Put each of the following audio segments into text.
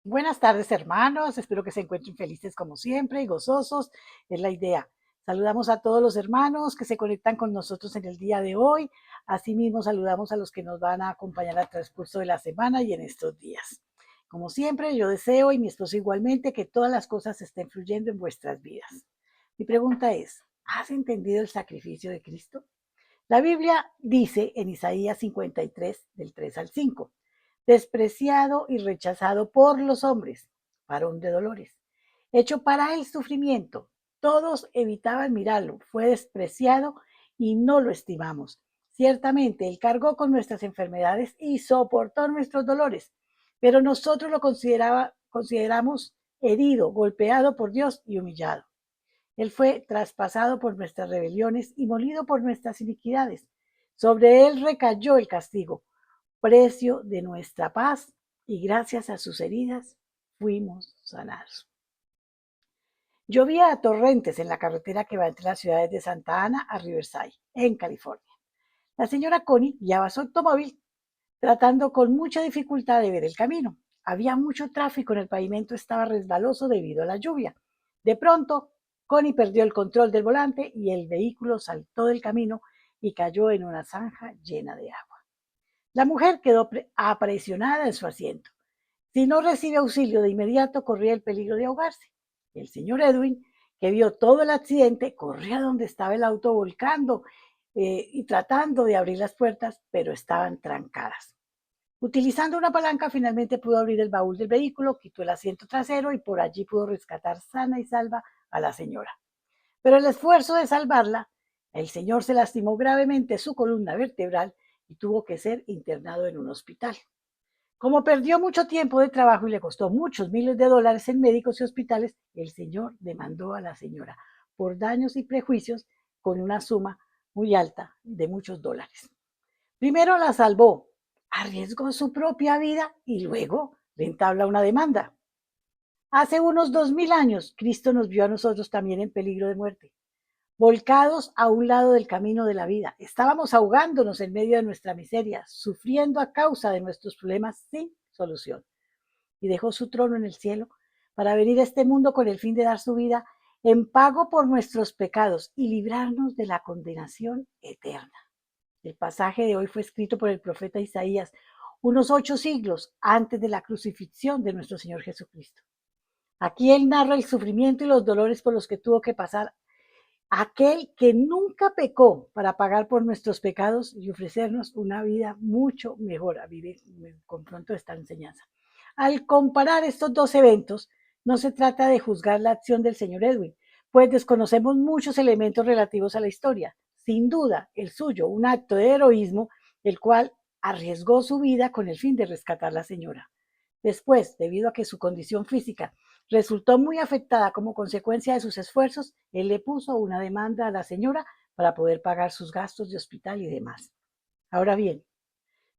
Buenas tardes, hermanos. Espero que se encuentren felices como siempre y gozosos. Es la idea. Saludamos a todos los hermanos que se conectan con nosotros en el día de hoy. Asimismo, saludamos a los que nos van a acompañar al transcurso de la semana y en estos días. Como siempre, yo deseo y mi esposo igualmente que todas las cosas estén fluyendo en vuestras vidas. Mi pregunta es, ¿has entendido el sacrificio de Cristo? La Biblia dice en Isaías 53, del 3 al 5, despreciado y rechazado por los hombres, varón de dolores, hecho para el sufrimiento. Todos evitaban mirarlo, fue despreciado y no lo estimamos. Ciertamente, Él cargó con nuestras enfermedades y soportó nuestros dolores, pero nosotros lo consideramos herido, golpeado por Dios y humillado. Él fue traspasado por nuestras rebeliones y molido por nuestras iniquidades. Sobre él recayó el castigo, precio de nuestra paz, y gracias a sus heridas fuimos sanados. Llovía a torrentes en la carretera que va entre las ciudades de Santa Ana a Riverside, en California. La señora Connie guiaba su automóvil tratando con mucha dificultad de ver el camino. Había mucho tráfico en el pavimento, estaba resbaloso debido a la lluvia. De pronto, Connie perdió el control del volante y el vehículo saltó del camino y cayó en una zanja llena de agua. La mujer quedó apresionada en su asiento. Si no recibe auxilio de inmediato, corría el peligro de ahogarse. El señor Edwin, que vio todo el accidente, corrió a donde estaba el auto volcando y tratando de abrir las puertas, pero estaban trancadas. Utilizando una palanca, finalmente pudo abrir el baúl del vehículo, quitó el asiento trasero y por allí pudo rescatar sana y salva a la señora. Pero el esfuerzo de salvarla, el señor se lastimó gravemente su columna vertebral y tuvo que ser internado en un hospital. Como perdió mucho tiempo de trabajo y le costó muchos miles de dólares en médicos y hospitales, el señor demandó a la señora por daños y prejuicios con una suma muy alta de muchos dólares. Primero la salvó, arriesgó su propia vida y luego le entabla una demanda. Hace unos 2000 años, Cristo nos vio a nosotros también en peligro de muerte, volcados a un lado del camino de la vida. Estábamos ahogándonos en medio de nuestra miseria, sufriendo a causa de nuestros problemas sin solución. Y dejó su trono en el cielo para venir a este mundo con el fin de dar su vida en pago por nuestros pecados y librarnos de la condenación eterna. El pasaje de hoy fue escrito por el profeta Isaías unos 8 siglos antes de la crucifixión de nuestro Señor Jesucristo. Aquí él narra el sufrimiento y los dolores por los que tuvo que pasar aquel que nunca pecó para pagar por nuestros pecados y ofrecernos una vida mucho mejor. A vivir, me confronto esta enseñanza. Al comparar estos dos eventos, no se trata de juzgar la acción del señor Edwin, pues desconocemos muchos elementos relativos a la historia. Sin duda, el suyo, un acto de heroísmo, el cual arriesgó su vida con el fin de rescatar a la señora. Después, debido a que su condición física resultó muy afectada como consecuencia de sus esfuerzos, él le puso una demanda a la señora para poder pagar sus gastos de hospital y demás. Ahora bien,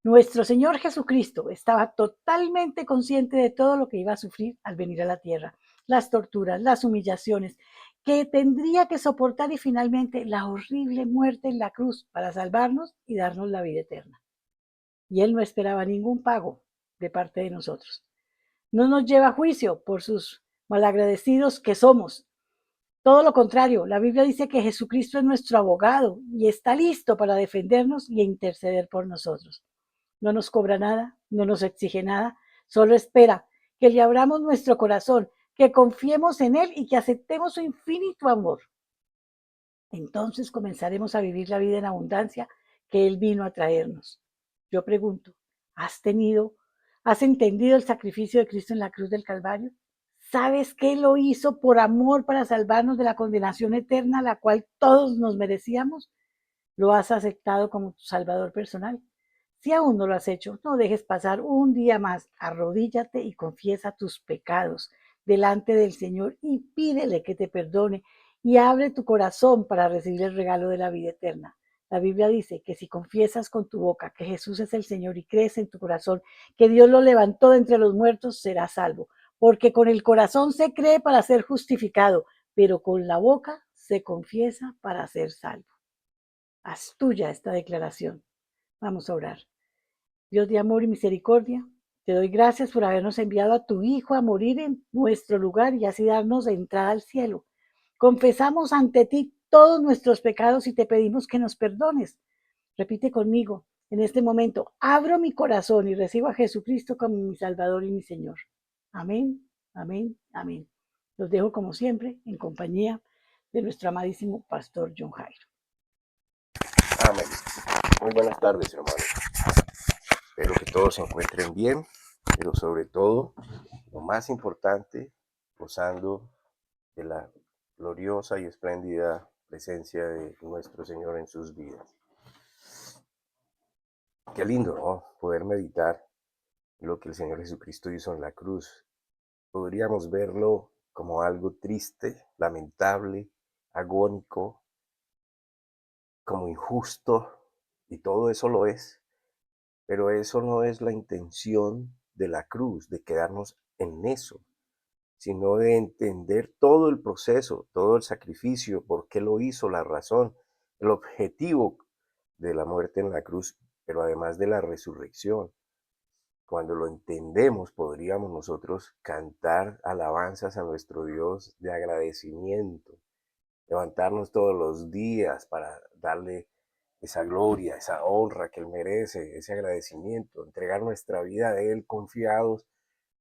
nuestro Señor Jesucristo estaba totalmente consciente de todo lo que iba a sufrir al venir a la tierra, las torturas, las humillaciones que tendría que soportar y finalmente la horrible muerte en la cruz para salvarnos y darnos la vida eterna. Y Él no esperaba ningún pago de parte de nosotros. No nos lleva a juicio por sus malagradecidos que somos. Todo lo contrario, la Biblia dice que Jesucristo es nuestro abogado y está listo para defendernos y interceder por nosotros. No nos cobra nada, no nos exige nada, solo espera que le abramos nuestro corazón, que confiemos en Él y que aceptemos su infinito amor. Entonces comenzaremos a vivir la vida en abundancia que Él vino a traernos. Yo pregunto, has entendido el sacrificio de Cristo en la cruz del Calvario? ¿Sabes que Él lo hizo por amor para salvarnos de la condenación eterna a la cual todos nos merecíamos? ¿Lo has aceptado como tu Salvador personal? Si aún no lo has hecho, no dejes pasar un día más. Arrodíllate y confiesa tus pecados delante del Señor y pídele que te perdone y abre tu corazón para recibir el regalo de la vida eterna. La Biblia dice que si confiesas con tu boca que Jesús es el Señor y crees en tu corazón que Dios lo levantó de entre los muertos, serás salvo. Porque con el corazón se cree para ser justificado, pero con la boca se confiesa para ser salvo. Haz tuya esta declaración. Vamos a orar. Dios de amor y misericordia, Te doy gracias por habernos enviado a tu Hijo a morir en nuestro lugar y así darnos entrada al cielo. Confesamos ante ti todos nuestros pecados y te pedimos que nos perdones. Repite conmigo, en este momento, abro mi corazón y recibo a Jesucristo como mi Salvador y mi Señor. Amén, amén, amén. Los dejo como siempre en compañía de nuestro amadísimo pastor John Jairo. Amén. Muy buenas tardes, hermanos. Espero que todos se encuentren bien, pero sobre todo, lo más importante, gozando de la gloriosa y espléndida presencia de nuestro Señor en sus vidas. Qué lindo, ¿no? Poder meditar lo que el Señor Jesucristo hizo en la cruz. Podríamos verlo como algo triste, lamentable, agónico, como injusto, y todo eso lo es. Pero eso no es la intención de la cruz, de quedarnos en eso, sino de entender todo el proceso, todo el sacrificio, por qué lo hizo, la razón, el objetivo de la muerte en la cruz, pero además de la resurrección. Cuando lo entendemos, podríamos nosotros cantar alabanzas a nuestro Dios de agradecimiento, levantarnos todos los días para darle esa gloria, esa honra que Él merece, ese agradecimiento, entregar nuestra vida a Él confiados,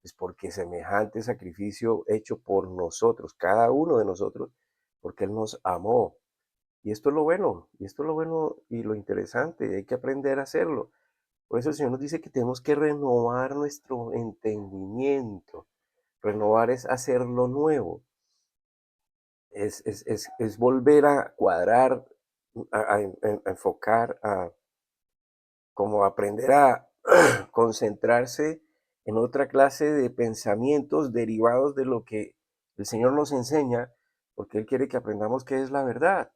es porque semejante sacrificio hecho por nosotros, cada uno de nosotros, porque Él nos amó. Y esto es lo bueno, y esto es lo bueno y lo interesante, y hay que aprender a hacerlo. Por eso el Señor nos dice que tenemos que renovar nuestro entendimiento. Renovar es hacerlo nuevo, es volver a cuadrar, a enfocar, a como aprender a concentrarse en otra clase de pensamientos derivados de lo que el Señor nos enseña, porque Él quiere que aprendamos qué es la verdad.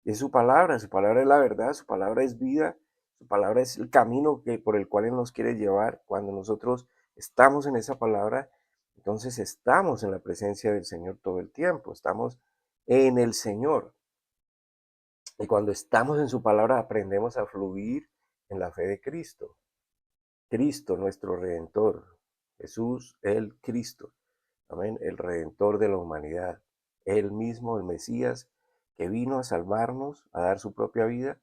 Es su palabra es la verdad, su palabra es vida, su palabra es el camino por el cual Él nos quiere llevar. Cuando nosotros estamos en esa palabra, entonces estamos en la presencia del Señor todo el tiempo, estamos en el Señor. Y cuando estamos en su palabra aprendemos a fluir en la fe de Cristo. Cristo, nuestro Redentor. Jesús, el Cristo. Amén. El Redentor de la humanidad. Él mismo, el Mesías, que vino a salvarnos, a dar su propia vida,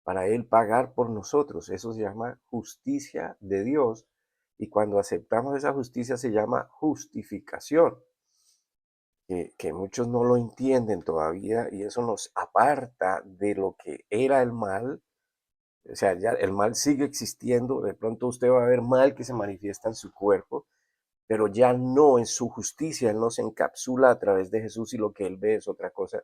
para Él pagar por nosotros. Eso se llama justicia de Dios. Y cuando aceptamos esa justicia se llama justificación. Que muchos no lo entienden todavía y eso nos aparta de lo que era el mal. O sea, ya el mal sigue existiendo, de pronto usted va a ver mal que se manifiesta en su cuerpo, pero ya no en su justicia, Él no se encapsula a través de Jesús y lo que Él ve es otra cosa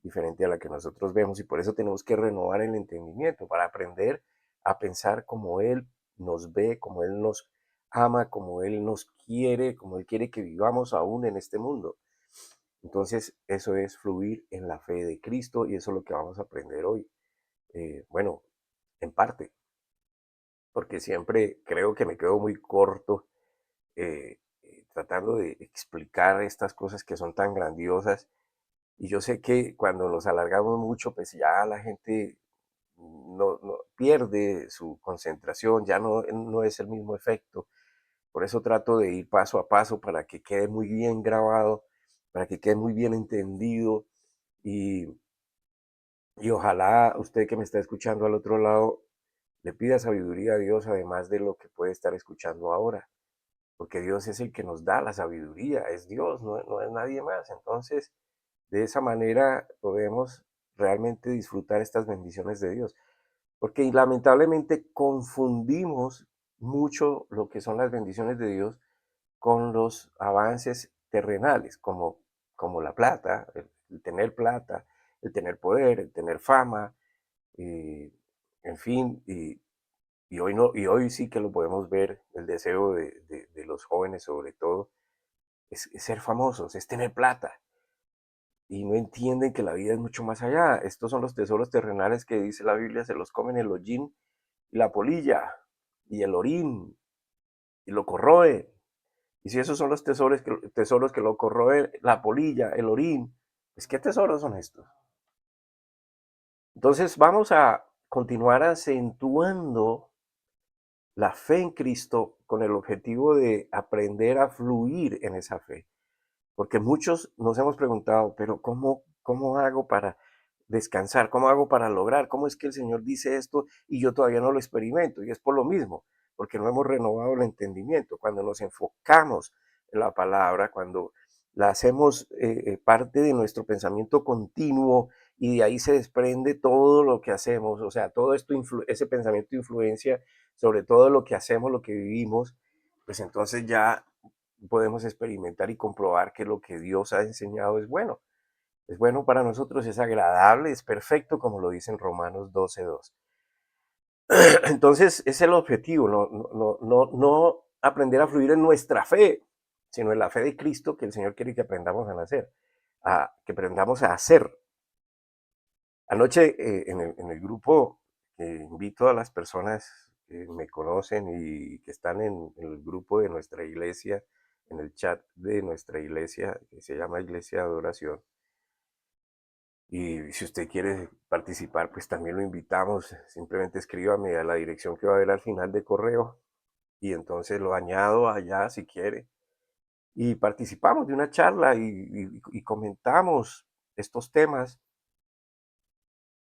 diferente a la que nosotros vemos y por eso tenemos que renovar el entendimiento para aprender a pensar como Él nos ve, como Él nos ama, como Él nos quiere, como Él quiere que vivamos aún en este mundo. Entonces, eso es fluir en la fe de Cristo y eso es lo que vamos a aprender hoy. Bueno, en parte, porque siempre creo que me quedo muy corto tratando de explicar estas cosas que son tan grandiosas. Y yo sé que cuando nos alargamos mucho, pues ya la gente no pierde su concentración, ya no es el mismo efecto. Por eso trato de ir paso a paso para que quede muy bien grabado, para que quede muy bien entendido y, y ojalá usted que me está escuchando al otro lado le pida sabiduría a Dios además de lo que puede estar escuchando ahora, porque Dios es el que nos da la sabiduría, es Dios, no es nadie más. Entonces, de esa manera podemos realmente disfrutar estas bendiciones de Dios, porque lamentablemente confundimos mucho lo que son las bendiciones de Dios con los avances terrenales, como la plata, el tener poder, el tener fama, eh, en fin, y hoy, no, y hoy sí que lo podemos ver, el deseo de los jóvenes sobre todo, es ser famosos, es tener plata. Y no entienden que la vida es mucho más allá. Estos son los tesoros terrenales que dice la Biblia, se los comen el hollín y la polilla y el orín y lo corroe. Y si esos son los tesoros que lo corroe la polilla, el orín, pues ¿qué tesoros son estos? Entonces vamos a continuar acentuando la fe en Cristo con el objetivo de aprender a fluir en esa fe. Porque muchos nos hemos preguntado, pero ¿cómo hago para descansar? ¿Cómo hago para lograr? ¿Cómo es que el Señor dice esto y yo todavía no lo experimento? Y es por lo mismo, porque no hemos renovado el entendimiento. Cuando nos enfocamos en la palabra, cuando la hacemos parte de nuestro pensamiento continuo y de ahí se desprende todo lo que hacemos, o sea, todo esto, ese pensamiento influencia sobre todo lo que hacemos, lo que vivimos, pues entonces ya podemos experimentar y comprobar que lo que Dios ha enseñado es bueno. Es bueno para nosotros, es agradable, es perfecto, como lo dice en Romanos 12:2. Entonces, es el objetivo, no aprender a fluir en nuestra fe, sino en la fe de Cristo que el Señor quiere que aprendamos a nacer, que aprendamos a hacer. Anoche en el grupo invito a las personas que me conocen y que están en el grupo de nuestra iglesia, en el chat de nuestra iglesia, que se llama Iglesia de Adoración. Y si usted quiere participar, pues también lo invitamos. Simplemente escríbame a la dirección que va a ver al final de correo y entonces lo añado allá si quiere. Y participamos de una charla y comentamos estos temas.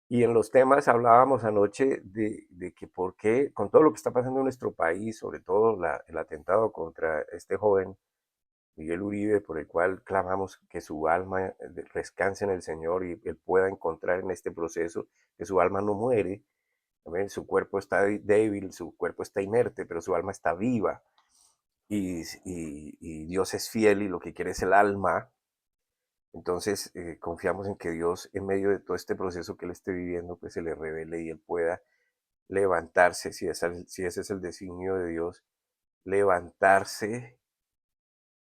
Y en los temas hablábamos anoche de que por qué, con todo lo que está pasando en nuestro país, sobre todo el atentado contra este joven Miguel Uribe, por el cual clamamos que su alma descanse en el Señor y él pueda encontrar en este proceso que su alma no muere. También su cuerpo está débil, su cuerpo está inerte, pero su alma está viva. Y Dios es fiel y lo que quiere es el alma. Entonces confiamos en que Dios, en medio de todo este proceso que él esté viviendo, pues se le revele y él pueda levantarse, si ese es el designio de Dios, levantarse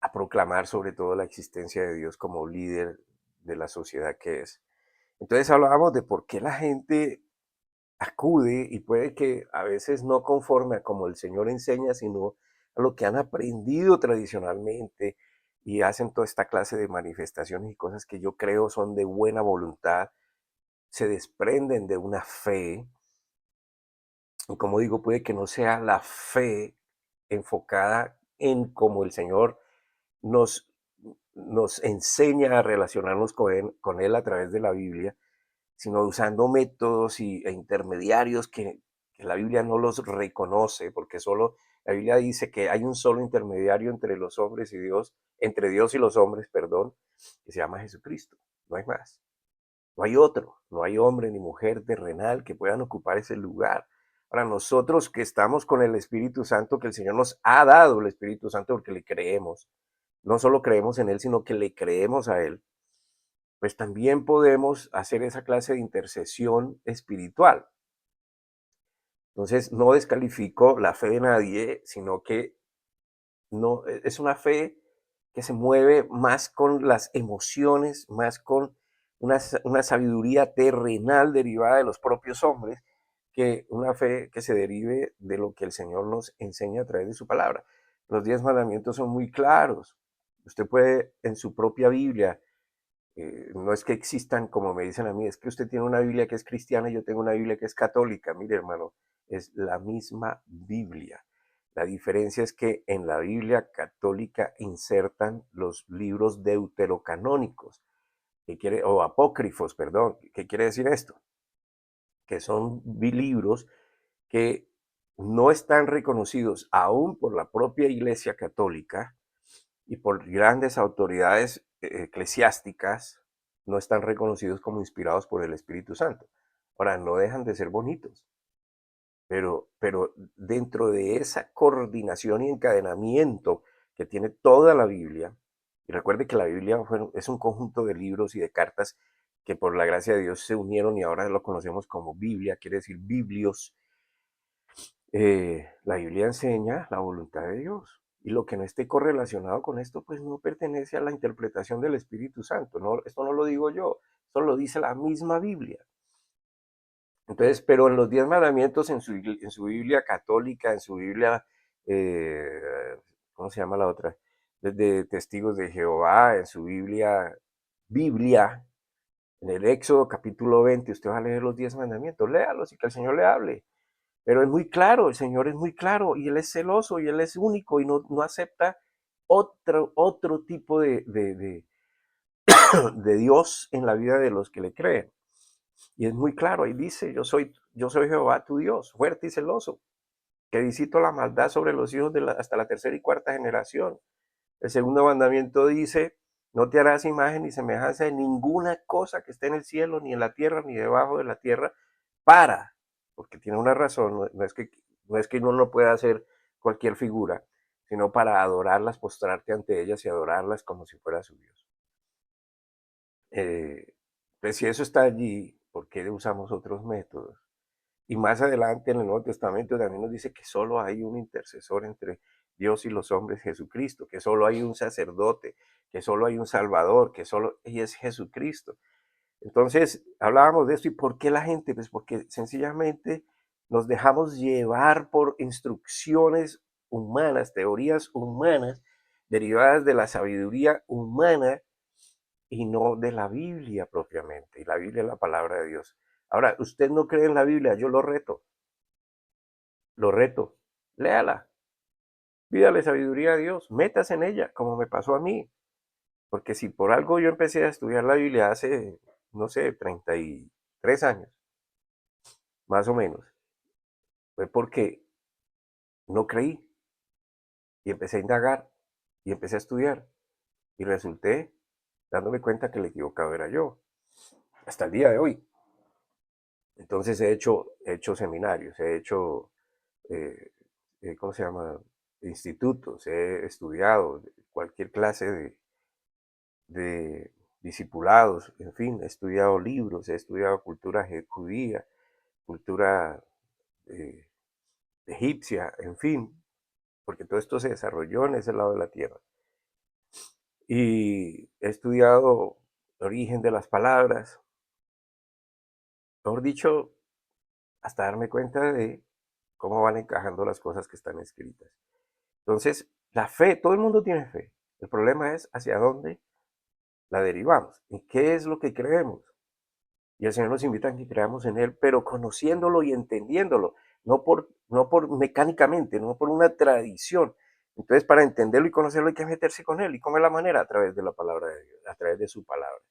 a proclamar sobre todo la existencia de Dios como líder de la sociedad que es. Entonces hablábamos de por qué la gente acude y puede que a veces no conforme a como el Señor enseña, sino a lo que han aprendido tradicionalmente y hacen toda esta clase de manifestaciones y cosas que yo creo son de buena voluntad, se desprenden de una fe, y como digo, puede que no sea la fe enfocada en cómo el Señor nos, nos enseña a relacionarnos con él a través de la Biblia, sino usando métodos e intermediarios que la Biblia no los reconoce, porque solo la Biblia dice que hay un solo intermediario entre los hombres y Dios, entre Dios y los hombres, perdón, que se llama Jesucristo. No hay más. No hay otro. No hay hombre ni mujer terrenal que puedan ocupar ese lugar. Para nosotros que estamos con el Espíritu Santo, que el Señor nos ha dado el Espíritu Santo porque le creemos, no solo creemos en Él, sino que le creemos a Él, pues también podemos hacer esa clase de intercesión espiritual. Entonces, no descalifico la fe de nadie, sino que no, es una fe que se mueve más con las emociones, más con una sabiduría terrenal derivada de los propios hombres, que una fe que se derive de lo que el Señor nos enseña a través de su palabra. Los 10 mandamientos son muy claros. Usted puede en su propia Biblia, no es que existan como me dicen a mí, es que usted tiene una Biblia que es cristiana y yo tengo una Biblia que es católica. Mire, hermano, es la misma Biblia. La diferencia es que en la Biblia católica insertan los libros deuterocanónicos, o apócrifos, perdón. ¿Qué quiere decir esto? Que son libros que no están reconocidos aún por la propia Iglesia Católica y por grandes autoridades eclesiásticas, no están reconocidos como inspirados por el Espíritu Santo. Ahora, no dejan de ser bonitos, pero dentro de esa coordinación y encadenamiento que tiene toda la Biblia, y recuerde que la Biblia es un conjunto de libros y de cartas que por la gracia de Dios se unieron y ahora lo conocemos como Biblia, quiere decir Biblios. La Biblia enseña la voluntad de Dios. Y lo que no esté correlacionado con esto, pues no pertenece a la interpretación del Espíritu Santo. No, esto no lo digo yo, esto lo dice la misma Biblia. Entonces, pero en los 10 mandamientos, en su Biblia católica, en su Biblia, ¿cómo se llama la otra? De Testigos de Jehová, en su Biblia, en el Éxodo capítulo 20, usted va a leer los 10 mandamientos, léalos y que el Señor le hable. Pero es muy claro, el Señor es muy claro y Él es celoso y Él es único y no acepta otro tipo de Dios en la vida de los que le creen. Y es muy claro, ahí dice, yo soy Jehová tu Dios, fuerte y celoso, que visito la maldad sobre los hijos hasta la tercera y cuarta generación. El segundo mandamiento dice, no te harás imagen ni semejanza de ninguna cosa que esté en el cielo, ni en la tierra, ni debajo de la tierra, porque tiene una razón, no es que uno no pueda hacer cualquier figura, sino para adorarlas, postrarte ante ellas y adorarlas como si fuera su Dios. Pues si eso está allí, ¿por qué usamos otros métodos? Y más adelante en el Nuevo Testamento también nos dice que solo hay un intercesor entre Dios y los hombres, Jesucristo, que solo hay un sacerdote, que solo hay un Salvador, que solo y es Jesucristo. Entonces, hablábamos de esto. ¿Y por qué la gente? Pues porque sencillamente nos dejamos llevar por instrucciones humanas, teorías humanas, derivadas de la sabiduría humana y no de la Biblia propiamente. Y la Biblia es la palabra de Dios. Ahora, usted no cree en la Biblia, yo lo reto, léala, pídale sabiduría a Dios, métase en ella, como me pasó a mí. Porque si por algo yo empecé a estudiar la Biblia hace, no sé, 33 años, más o menos, fue porque no creí y empecé a indagar y empecé a estudiar y resulté dándome cuenta que el equivocado era yo, hasta el día de hoy. Entonces he hecho seminarios, he hecho, eh, ¿cómo se llama? Institutos, he estudiado cualquier clase de discipulados, en fin, he estudiado libros, he estudiado cultura judía, cultura eh, egipcia, en fin, porque todo esto se desarrolló en ese lado de la tierra. Y he estudiado el origen de las palabras, mejor dicho, hasta darme cuenta de cómo van encajando las cosas que están escritas. Entonces, la fe, todo el mundo tiene fe. El problema es hacia dónde la derivamos y qué es lo que creemos. Y el Señor nos invita a que creamos en Él, pero conociéndolo y entendiéndolo, no por mecánicamente, no por una tradición. Entonces, para entenderlo y conocerlo hay que meterse con Él. ¿Y cómo es la manera? A través de la palabra de Dios, a través de su palabra.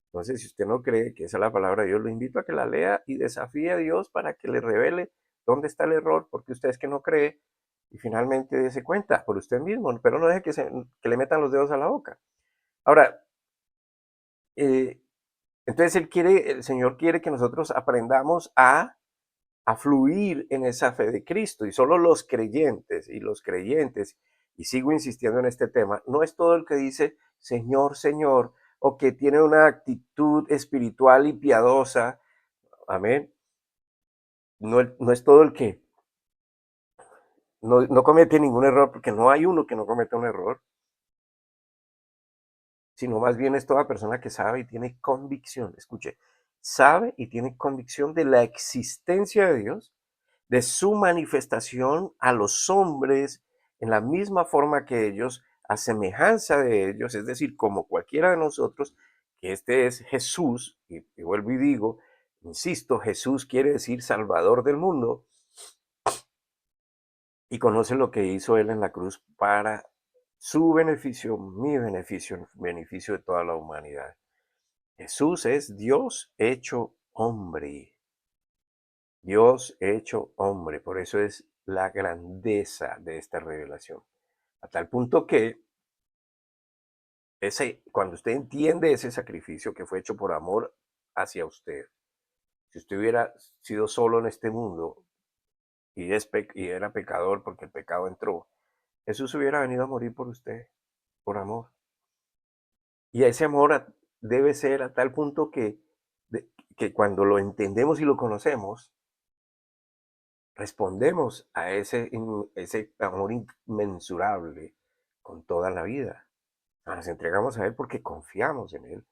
Entonces, si usted no cree que esa es la palabra de Dios, lo invito a que la lea y desafíe a Dios para que le revele dónde está el error, porque usted es que no cree y finalmente dése cuenta por usted mismo, pero no deje que le metan los dedos a la boca. Ahora, eh, entonces el Señor quiere que nosotros aprendamos a fluir en esa fe de Cristo y solo los creyentes, y sigo insistiendo en este tema, no es todo el que dice Señor, Señor, o que tiene una actitud espiritual y piadosa, amén, no es todo el que no comete ningún error, porque no hay uno que no cometa un error, sino más bien es toda persona que sabe y tiene convicción, escuche, sabe y tiene convicción de la existencia de Dios, de su manifestación a los hombres en la misma forma que ellos, a semejanza de ellos, es decir, como cualquiera de nosotros, que este es Jesús, y vuelvo y digo, insisto, Jesús quiere decir Salvador del mundo, y conoce lo que hizo Él en la cruz para su beneficio, mi beneficio, beneficio de toda la humanidad. Jesús es Dios hecho hombre. Dios hecho hombre. Por eso es la grandeza de esta revelación. A tal punto que cuando usted entiende ese sacrificio que fue hecho por amor hacia usted, si usted hubiera sido solo en este mundo y era pecador porque el pecado entró, Jesús hubiera venido a morir por usted, por amor. Y ese amor debe ser a tal punto que cuando lo entendemos y lo conocemos, respondemos a ese amor inmensurable con toda la vida. Nos entregamos a Él porque confiamos en Él,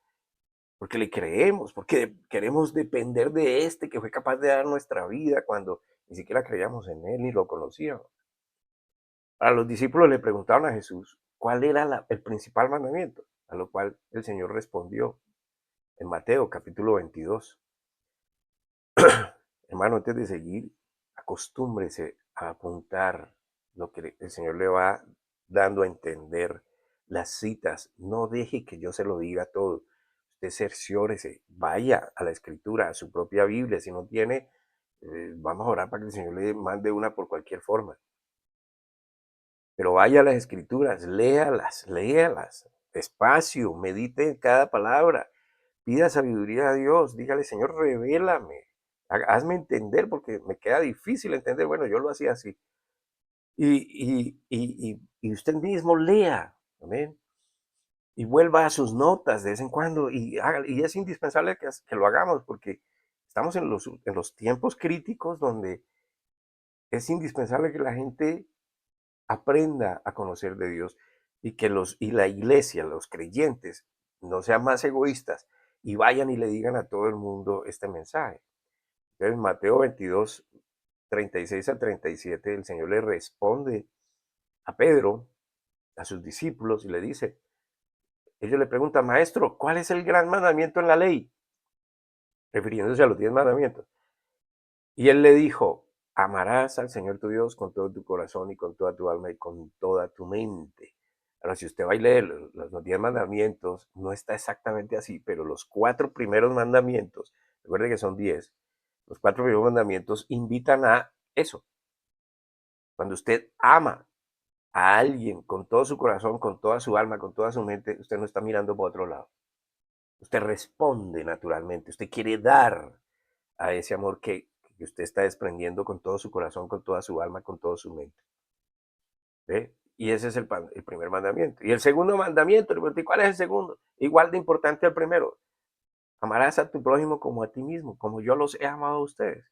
porque le creemos, porque queremos depender de este que fue capaz de dar nuestra vida cuando ni siquiera creíamos en Él ni lo conocíamos. A los discípulos le preguntaron a Jesús cuál era el principal mandamiento, a lo cual el Señor respondió en Mateo capítulo 22. Hermano, antes de seguir, acostúmbrese a apuntar lo que el Señor le va dando a entender, las citas. No deje que yo se lo diga todo. Usted cerciórese, vaya a la Escritura, a su propia Biblia. Si no tiene, vamos a orar para que el Señor le mande una por cualquier forma. Pero vaya a las Escrituras, léalas, despacio, medite en cada palabra, pida sabiduría a Dios, dígale, Señor, revélame, hazme entender porque me queda difícil entender. Bueno, yo lo hacía así. Y usted mismo lea, amén, y vuelva a sus notas de vez en cuando y es indispensable que lo hagamos porque estamos en los tiempos críticos donde es indispensable que la gente aprenda a conocer de Dios y la iglesia, los creyentes, no sean más egoístas y vayan y le digan a todo el mundo este mensaje. Entonces, Mateo 22, 36 al 37, el Señor le responde a Pedro, a sus discípulos, y le dice, ellos le preguntan, maestro, ¿cuál es el gran mandamiento en la ley? Refiriéndose a los 10 mandamientos. Y él le dijo, amarás al Señor tu Dios con todo tu corazón y con toda tu alma y con toda tu mente. Ahora, si usted va a leer los 10 mandamientos, no está exactamente así, pero los 4 primeros mandamientos, recuerde que son 10, los 4 primeros mandamientos invitan a eso. Cuando usted ama a alguien con todo su corazón, con toda su alma, con toda su mente, usted no está mirando por otro lado. Usted responde naturalmente, usted quiere dar a ese amor que usted está desprendiendo con todo su corazón, con toda su alma, con toda su mente. ¿Ve? Y ese es el primer mandamiento. Y el segundo mandamiento, ¿cuál es el segundo? Igual de importante al primero. Amarás a tu prójimo como a ti mismo, como yo los he amado a ustedes.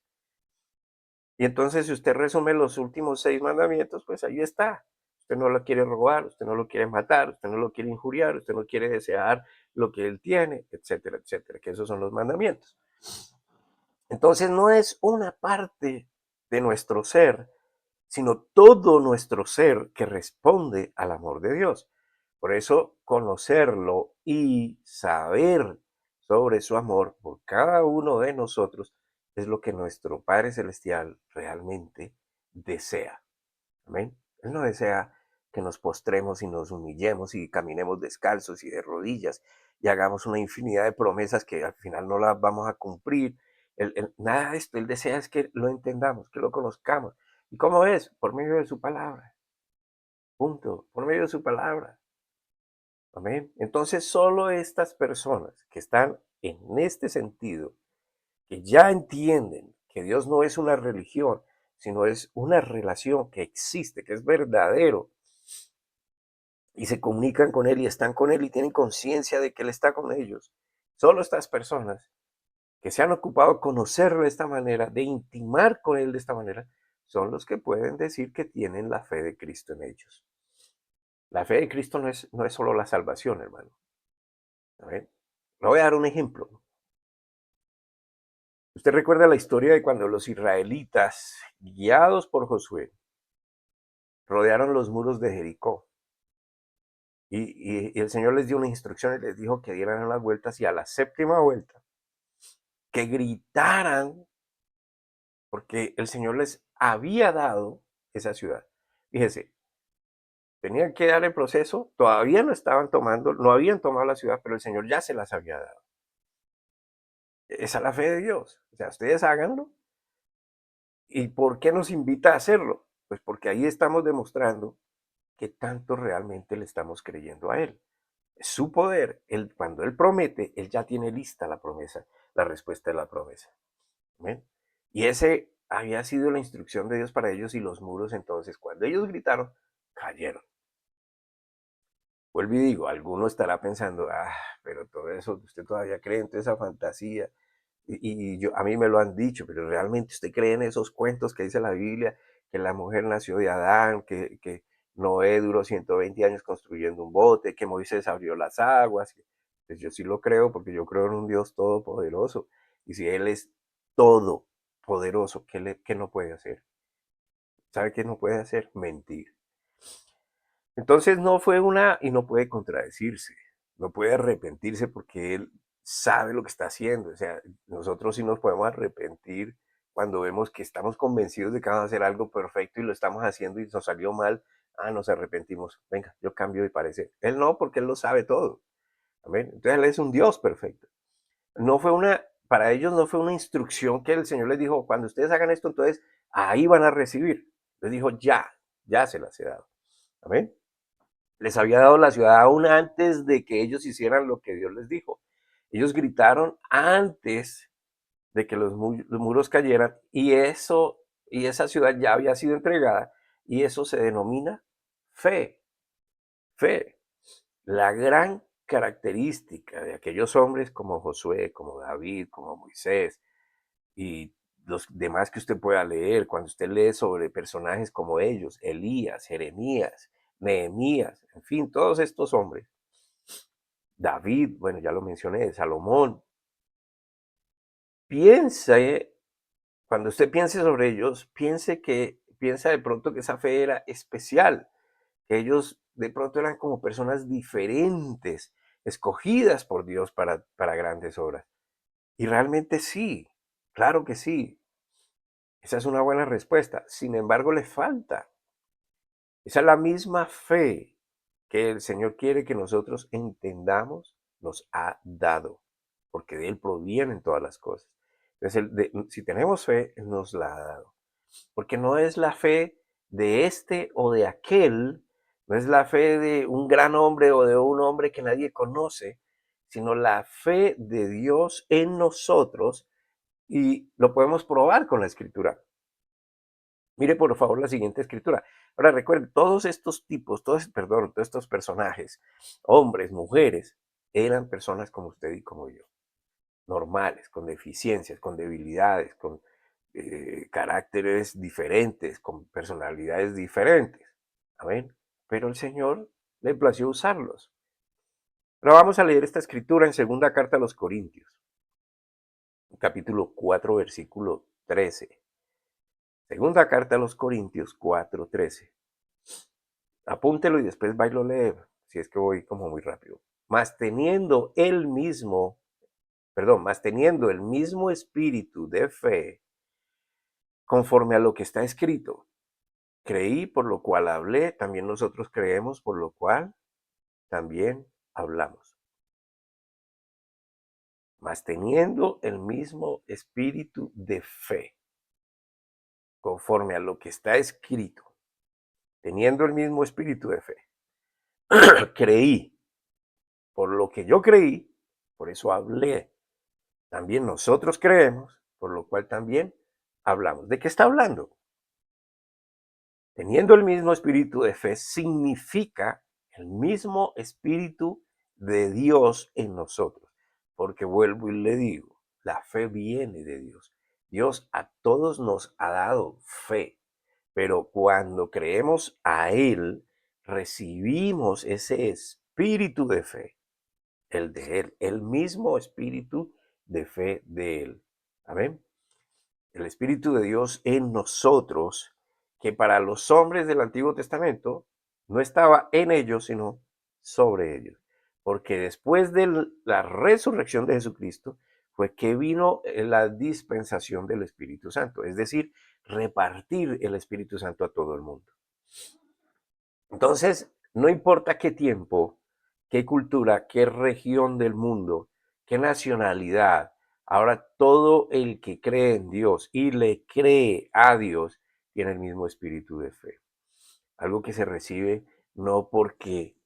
Y entonces, si usted resume los últimos 6 mandamientos, pues ahí está. Usted no lo quiere robar, usted no lo quiere matar, usted no lo quiere injuriar, usted no quiere desear lo que él tiene, etcétera, etcétera, que esos son los mandamientos. Entonces, no es una parte de nuestro ser, sino todo nuestro ser que responde al amor de Dios. Por eso, conocerlo y saber sobre su amor por cada uno de nosotros es lo que nuestro Padre Celestial realmente desea. Amén. Él no desea que nos postremos y nos humillemos y caminemos descalzos y de rodillas y hagamos una infinidad de promesas que al final no las vamos a cumplir. Nada de esto. Él desea es que lo entendamos, que lo conozcamos. ¿Y cómo es? Por medio de su palabra. Punto. Por medio de su palabra. Amén. Entonces, solo estas personas que están en este sentido, que ya entienden que Dios no es una religión, sino es una relación que existe, que es verdadero, y se comunican con Él y están con Él y tienen conciencia de que Él está con ellos. Solo estas personas que se han ocupado de conocerlo de esta manera, de intimar con Él de esta manera, son los que pueden decir que tienen la fe de Cristo en ellos. La fe de Cristo no es solo la salvación, hermano. A ver, le voy a dar un ejemplo. Usted recuerda la historia de cuando los israelitas, guiados por Josué, rodearon los muros de Jericó. Y el Señor les dio una instrucción y les dijo que dieran las vueltas y a la séptima vuelta, que gritaran porque el Señor les había dado esa ciudad. Fíjese, tenían que dar el proceso, todavía no estaban tomando, no habían tomado la ciudad, pero el Señor ya se las había dado. Esa es la fe de Dios. O sea, ustedes háganlo. ¿Y por qué nos invita a hacerlo? Pues porque ahí estamos demostrando que tanto realmente le estamos creyendo a Él. Su poder, cuando Él promete, Él ya tiene lista la promesa, la respuesta de la promesa. ¿Ven? Y ese había sido la instrucción de Dios para ellos y los muros entonces, cuando ellos gritaron, cayeron. Vuelvo y digo, alguno estará pensando, pero todo eso, usted todavía cree en toda esa fantasía. A mí me lo han dicho, pero realmente usted cree en esos cuentos que dice la Biblia, que la mujer nació de Adán, que Noé duró 120 años construyendo un bote, que Moisés abrió las aguas. Pues yo sí lo creo porque yo creo en un Dios todopoderoso. Y si Él es todopoderoso, ¿qué no puede hacer? ¿Sabe qué no puede hacer? Mentir. Entonces no fue y no puede contradecirse, no puede arrepentirse porque Él sabe lo que está haciendo. O sea, nosotros sí nos podemos arrepentir cuando vemos que estamos convencidos de que vamos a hacer algo perfecto y lo estamos haciendo y nos salió mal, nos arrepentimos. Venga, yo cambio de parecer. Él no, porque él lo sabe todo. Amén. Entonces él es un Dios perfecto. No fue para ellos no fue una instrucción que el Señor les dijo, cuando ustedes hagan esto, entonces ahí van a recibir. Les dijo, ya se las he dado. Amén. Les había dado la ciudad aún antes de que ellos hicieran lo que Dios les dijo. Ellos gritaron antes de que los muros cayeran y esa ciudad ya había sido entregada y eso se denomina fe. Fe. La gran característica de aquellos hombres como Josué, como David, como Moisés y los demás que usted pueda leer, cuando usted lee sobre personajes como ellos, Elías, Jeremías, Nehemías, en fin, todos estos hombres, David, bueno, ya lo mencioné, Salomón, piense, cuando usted piense sobre ellos, piensa de pronto que esa fe era especial, que ellos de pronto eran como personas diferentes, escogidas por Dios para grandes obras. Y realmente sí, claro que sí. Esa es una buena respuesta. Sin embargo, le falta. Esa es la misma fe que el Señor quiere que nosotros entendamos, nos ha dado, porque de Él provienen todas las cosas. Entonces, si tenemos fe, Él nos la ha dado. Porque no es la fe de este o de aquel, no es la fe de un gran hombre o de un hombre que nadie conoce, sino la fe de Dios en nosotros y lo podemos probar con la escritura. Mire por favor la siguiente escritura. Ahora recuerden, todos estos tipos, todos estos personajes, hombres, mujeres, eran personas como usted y como yo, normales, con deficiencias, con debilidades, con caracteres diferentes, con personalidades diferentes. Amén. Pero el Señor le plació usarlos. Ahora vamos a leer esta escritura en segunda carta a los Corintios, capítulo 4, versículo 13. Segunda carta a los Corintios 4:13. Apúntelo y después va y lo lee, si es que voy como muy rápido. Mas teniendo el mismo espíritu de fe, conforme a lo que está escrito. Creí, por lo cual hablé, también nosotros creemos, por lo cual también hablamos. Mas teniendo el mismo espíritu de fe, conforme a lo que está escrito, teniendo el mismo espíritu de fe, creí, por lo que yo creí, por eso hablé. También nosotros creemos, por lo cual también hablamos. ¿De qué está hablando? Teniendo el mismo espíritu de fe significa el mismo espíritu de Dios en nosotros. Porque vuelvo y le digo, la fe viene de Dios. Dios a todos nos ha dado fe, pero cuando creemos a Él, recibimos ese espíritu de fe, el de Él, el mismo espíritu de fe de Él. Amén. El Espíritu de Dios en nosotros, que para los hombres del Antiguo Testamento no estaba en ellos, sino sobre ellos. Porque después de la resurrección de Jesucristo fue que vino la dispensación del Espíritu Santo, es decir, repartir el Espíritu Santo a todo el mundo. Entonces, no importa qué tiempo, qué cultura, qué región del mundo, qué nacionalidad, ahora todo el que cree en Dios y le cree a Dios tiene el mismo espíritu de fe. Algo que se recibe no porque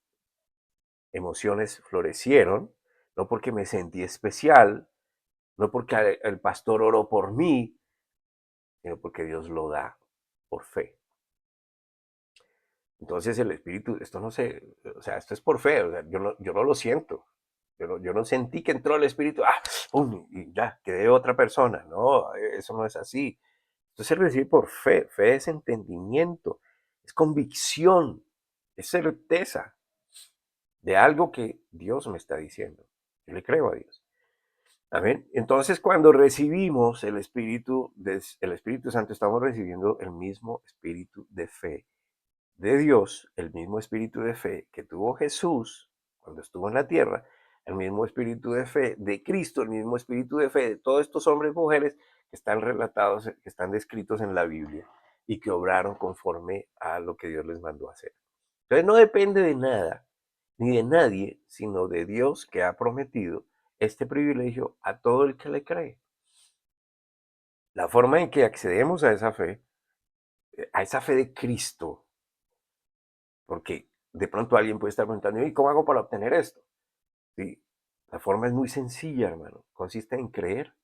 emociones florecieron, no porque me sentí especial, no porque el pastor oró por mí, sino porque Dios lo da por fe. Entonces el espíritu, esto no se, o sea, esto es por fe, o sea, yo no lo siento. Yo no sentí que entró el espíritu, y ya, quedé otra persona. No, eso no es así. Esto se recibe por fe. Fe es entendimiento, es convicción, es certeza de algo que Dios me está diciendo. Yo le creo a Dios. Amén. Entonces, cuando recibimos el Espíritu Santo, estamos recibiendo el mismo espíritu de fe de Dios, el mismo espíritu de fe que tuvo Jesús cuando estuvo en la tierra, el mismo espíritu de fe de Cristo, el mismo espíritu de fe de todos estos hombres y mujeres que están relatados, que están descritos en la Biblia y que obraron conforme a lo que Dios les mandó hacer. Entonces no depende de nada ni de nadie, sino de Dios, que ha prometido este privilegio a todo el que le cree. La forma en que accedemos a esa fe de Cristo, porque de pronto alguien puede estar preguntando, ¿y cómo hago para obtener esto? Sí, la forma es muy sencilla, hermano. Consiste en creer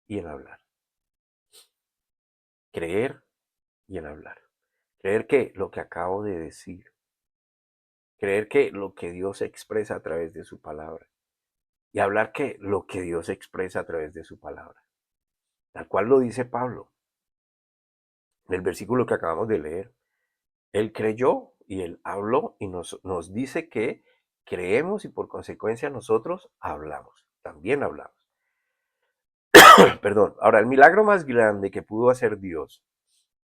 y en hablar. Creer y en hablar. Creer que lo que acabo de decir, creer que lo que Dios expresa a través de su palabra, y hablar que lo que Dios expresa a través de su palabra, tal cual lo dice Pablo en el versículo que acabamos de leer. Él creyó y él habló y nos dice que creemos y por consecuencia nosotros hablamos, también hablamos. Perdón. Ahora, el milagro más grande que pudo hacer Dios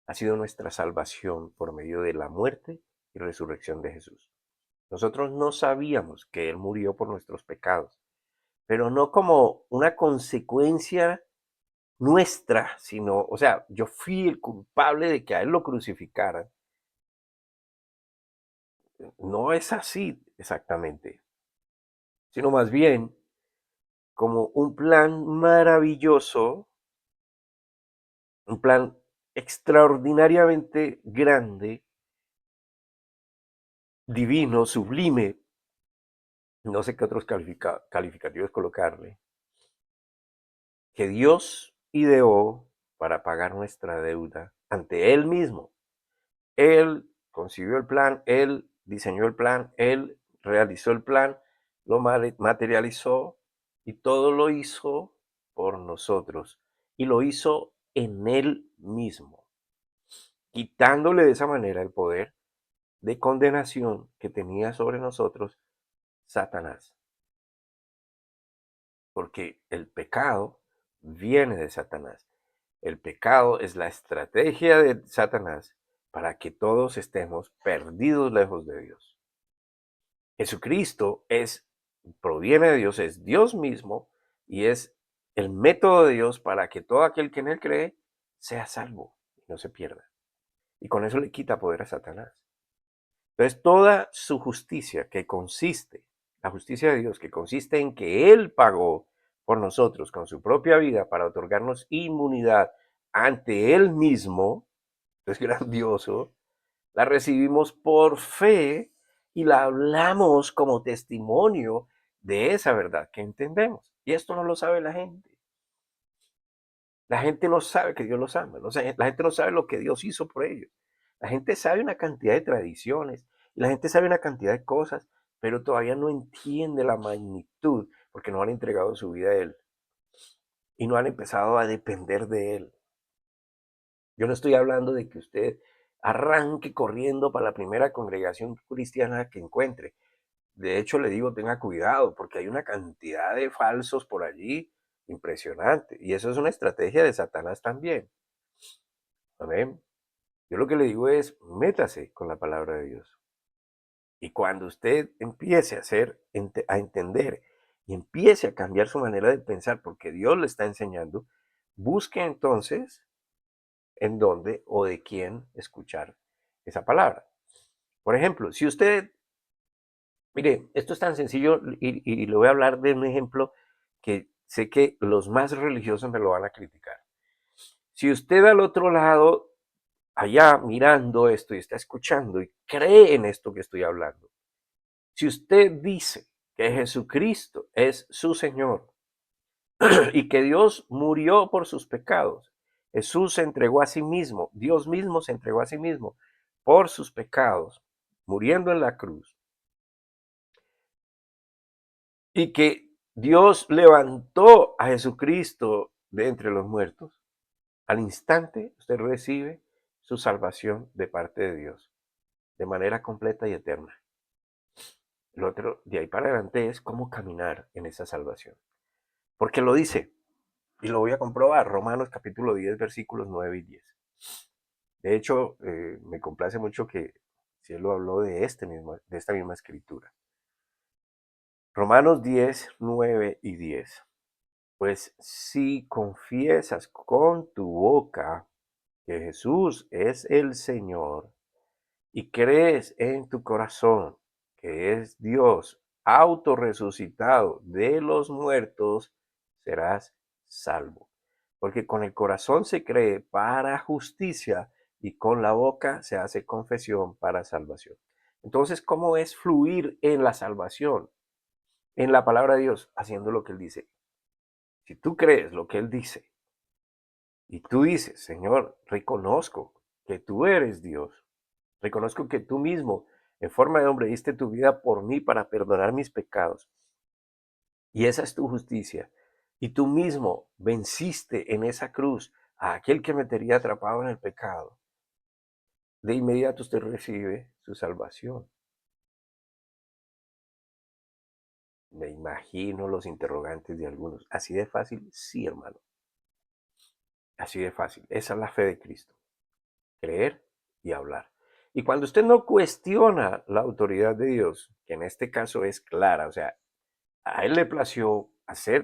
ha sido nuestra salvación por medio de la muerte y resurrección de Jesús. Nosotros no sabíamos que Él murió por nuestros pecados, pero no como una consecuencia nuestra, sino, o sea, yo fui el culpable de que a Él lo crucificaran. No es así exactamente, sino más bien como un plan maravilloso, un plan extraordinariamente grande, divino, sublime, no sé qué otros calificativos colocarle, que Dios ideó para pagar nuestra deuda ante Él mismo. Él concibió el plan, Él diseñó el plan, Él realizó el plan, lo materializó y todo lo hizo por nosotros. Y lo hizo en Él mismo, quitándole de esa manera el poder de condenación que tenía sobre nosotros Satanás. Porque el pecado viene de Satanás. El pecado es la estrategia de Satanás para que todos estemos perdidos lejos de Dios. Jesucristo proviene de Dios, es Dios mismo y es el método de Dios para que todo aquel que en él cree sea salvo y no se pierda. Y con eso le quita poder a Satanás. Entonces, toda su justicia que consiste, la justicia de Dios que consiste en que Él pagó por nosotros con su propia vida para otorgarnos inmunidad ante Él mismo, es grandioso, la recibimos por fe y la hablamos como testimonio de esa verdad que entendemos. Y esto no lo sabe la gente. La gente no sabe que Dios los ama. La gente no sabe lo que Dios hizo por ellos. La gente sabe una cantidad de tradiciones y la gente sabe una cantidad de cosas, pero todavía no entiende la magnitud porque no han entregado su vida a Él y no han empezado a depender de Él. Yo no estoy hablando de que usted arranque corriendo para la primera congregación cristiana que encuentre. De hecho, le digo, tenga cuidado porque hay una cantidad de falsos por allí impresionante. Y eso es una estrategia de Satanás también. Amén. Yo lo que le digo es, métase con la palabra de Dios. Y cuando usted empiece a entender y empiece a cambiar su manera de pensar porque Dios le está enseñando, busque entonces en dónde o de quién escuchar esa palabra. Por ejemplo, si usted, mire, esto es tan sencillo y le voy a hablar de un ejemplo que sé que los más religiosos me lo van a criticar. Si usted al otro lado, allá mirando esto y está escuchando y cree en esto que estoy hablando, si usted dice que Jesucristo es su Señor y que Dios murió por sus pecados, Jesús se entregó a sí mismo, Dios mismo se entregó a sí mismo por sus pecados, muriendo en la cruz, y que Dios levantó a Jesucristo de entre los muertos, al instante usted recibe su salvación de parte de Dios, de manera completa y eterna. Lo otro, de ahí para adelante, es cómo caminar en esa salvación. Porque lo dice, y lo voy a comprobar, Romanos capítulo 10, versículos 9 y 10. De hecho, me complace mucho que Cielo habló de esta misma escritura. Romanos 10, 9 y 10. Pues si confiesas con tu boca que Jesús es el Señor y crees en tu corazón que es Dios autorresucitado de los muertos, serás salvo. Porque con el corazón se cree para justicia y con la boca se hace confesión para salvación. Entonces, ¿cómo es fluir en la salvación? En la palabra de Dios, haciendo lo que Él dice. Si tú crees lo que Él dice y tú dices, Señor, reconozco que tú eres Dios, reconozco que tú mismo, en forma de hombre, diste tu vida por mí para perdonar mis pecados. Y esa es tu justicia. Y tú mismo venciste en esa cruz a aquel que me tenía atrapado en el pecado. De inmediato usted recibe su salvación. Me imagino los interrogantes de algunos. ¿Así de fácil? Sí, hermano. Así de fácil. Esa es la fe de Cristo. Creer y hablar. Y cuando usted no cuestiona la autoridad de Dios, que en este caso es clara, o sea, a él le plació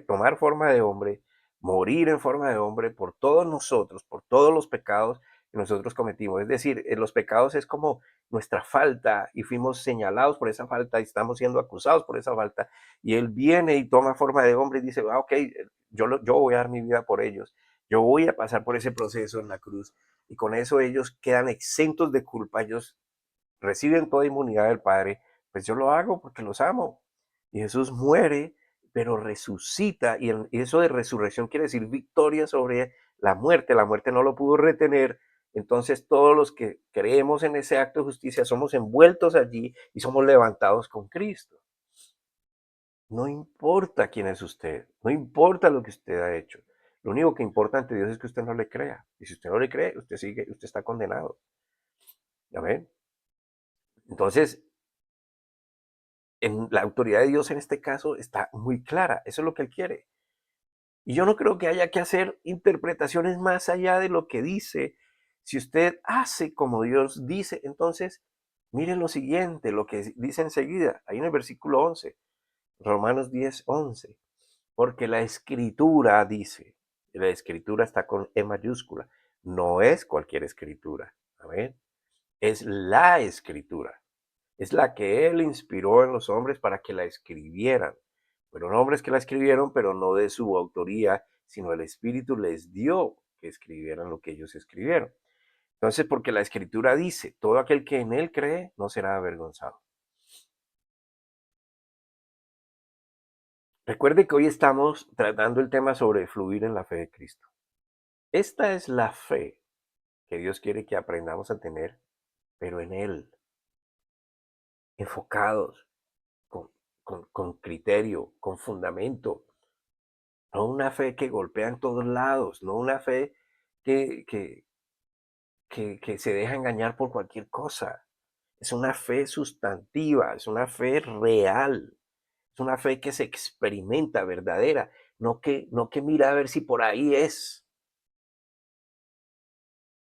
tomar forma de hombre, morir en forma de hombre por todos nosotros, por todos los pecados que nosotros cometimos. Es decir, los pecados es como nuestra falta y fuimos señalados por esa falta y estamos siendo acusados por esa falta. Y él viene y toma forma de hombre y dice, ok, yo voy a dar mi vida por ellos. Yo voy a pasar por ese proceso en la cruz. Y con eso ellos quedan exentos de culpa. Ellos reciben toda inmunidad del Padre. Pues yo lo hago porque los amo. Y Jesús muere, pero resucita. Y eso de resurrección quiere decir victoria sobre la muerte. La muerte no lo pudo retener. Entonces todos los que creemos en ese acto de justicia somos envueltos allí y somos levantados con Cristo. No importa quién es usted, no importa lo que usted ha hecho. Lo único que importa ante Dios es que usted no le crea. Y si usted no le cree, usted está condenado. ¿Amén? Entonces, en la autoridad de Dios en este caso está muy clara. Eso es lo que Él quiere. Y yo no creo que haya que hacer interpretaciones más allá de lo que dice. Si usted hace como Dios dice, entonces miren lo siguiente, lo que dice enseguida, ahí en el versículo 11, Romanos 10:11. Porque la escritura dice, la escritura está con E mayúscula, no es cualquier escritura, ¿amén? Es la escritura. Es la que él inspiró en los hombres para que la escribieran. Fueron hombres que la escribieron, pero no de su autoría, sino el Espíritu les dio que escribieran lo que ellos escribieron. Entonces, porque la Escritura dice, todo aquel que en él cree no será avergonzado. Recuerde que hoy estamos tratando el tema sobre fluir en la fe de Cristo. Esta es la fe que Dios quiere que aprendamos a tener, pero en Él, enfocados, con criterio, con fundamento. No una fe que golpea en todos lados, no una fe que, que, que se deja engañar por cualquier cosa. Es una fe sustantiva, es una fe real, es una fe que se experimenta verdadera, no que mira a ver si por ahí es,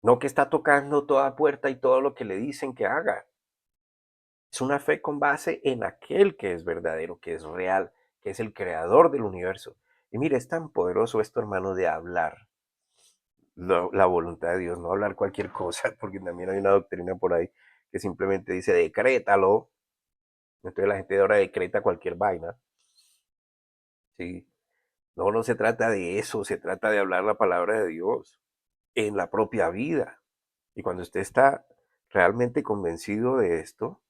no que está tocando toda puerta y todo lo que le dicen que haga. Es una fe con base en aquel que es verdadero, que es real, que es el creador del universo. Y mire, es tan poderoso esto, hermano, de hablar la voluntad de Dios, no hablar cualquier cosa, porque también hay una doctrina por ahí que simplemente dice decrétalo. Entonces la gente de ahora decreta cualquier vaina. ¿Sí? No, no se trata de eso, se trata de hablar la palabra de Dios en la propia vida. Y cuando usted está realmente convencido de esto,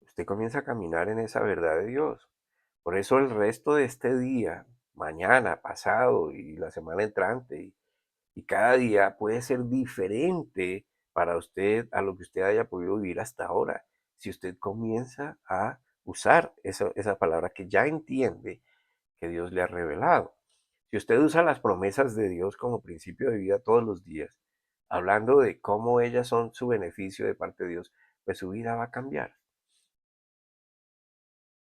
usted comienza a caminar en esa verdad de Dios. Por eso el resto de este día, mañana, pasado y la semana entrante y cada día puede ser diferente para usted a lo que usted haya podido vivir hasta ahora. Si usted comienza a usar esa palabra que ya entiende que Dios le ha revelado. Si usted usa las promesas de Dios como principio de vida todos los días, hablando de cómo ellas son su beneficio de parte de Dios, pues su vida va a cambiar.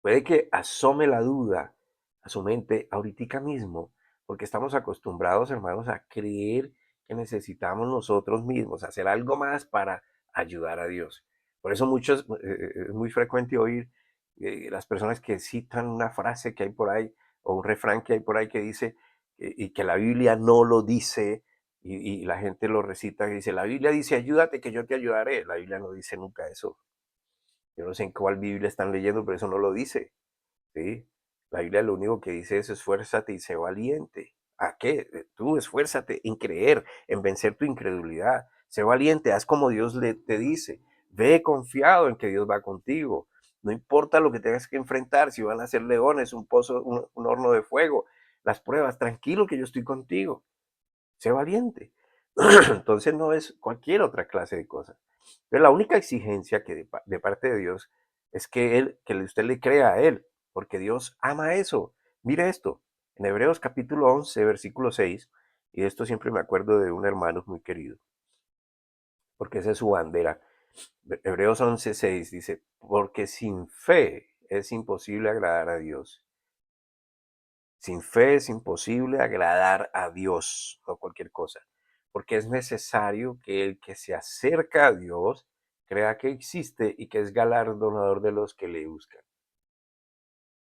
Puede que asome la duda a su mente ahorita mismo, porque estamos acostumbrados, hermanos, a creer que necesitamos nosotros mismos hacer algo más para ayudar a Dios. Por eso es muy frecuente oír las personas que citan una frase que hay por ahí o un refrán que hay por ahí que dice, y que la Biblia no lo dice, y la gente lo recita y dice, la Biblia dice, ayúdate que yo te ayudaré. La Biblia no dice nunca eso. Yo no sé en cuál Biblia están leyendo, pero eso no lo dice. ¿Sí? La Biblia lo único que dice es esfuérzate y sé valiente. ¿A qué? Tú esfuérzate en creer, en vencer tu incredulidad. Sé valiente, haz como Dios te dice. Ve confiado en que Dios va contigo. No importa lo que tengas que enfrentar, si van a ser leones, un pozo, un horno de fuego, las pruebas, tranquilo que yo estoy contigo. Sé valiente. Entonces no es cualquier otra clase de cosas. Pero la única exigencia que de parte de Dios es que usted le crea a Él, porque Dios ama eso. Mire esto, en Hebreos capítulo 11, versículo 6, y de esto siempre me acuerdo de un hermano muy querido, porque esa es su bandera. Hebreos 11, 6 dice, porque sin fe es imposible agradar a Dios. Sin fe es imposible agradar a Dios, no cualquier cosa, porque es necesario que el que se acerca a Dios crea que existe y que es galardonador de los que le buscan.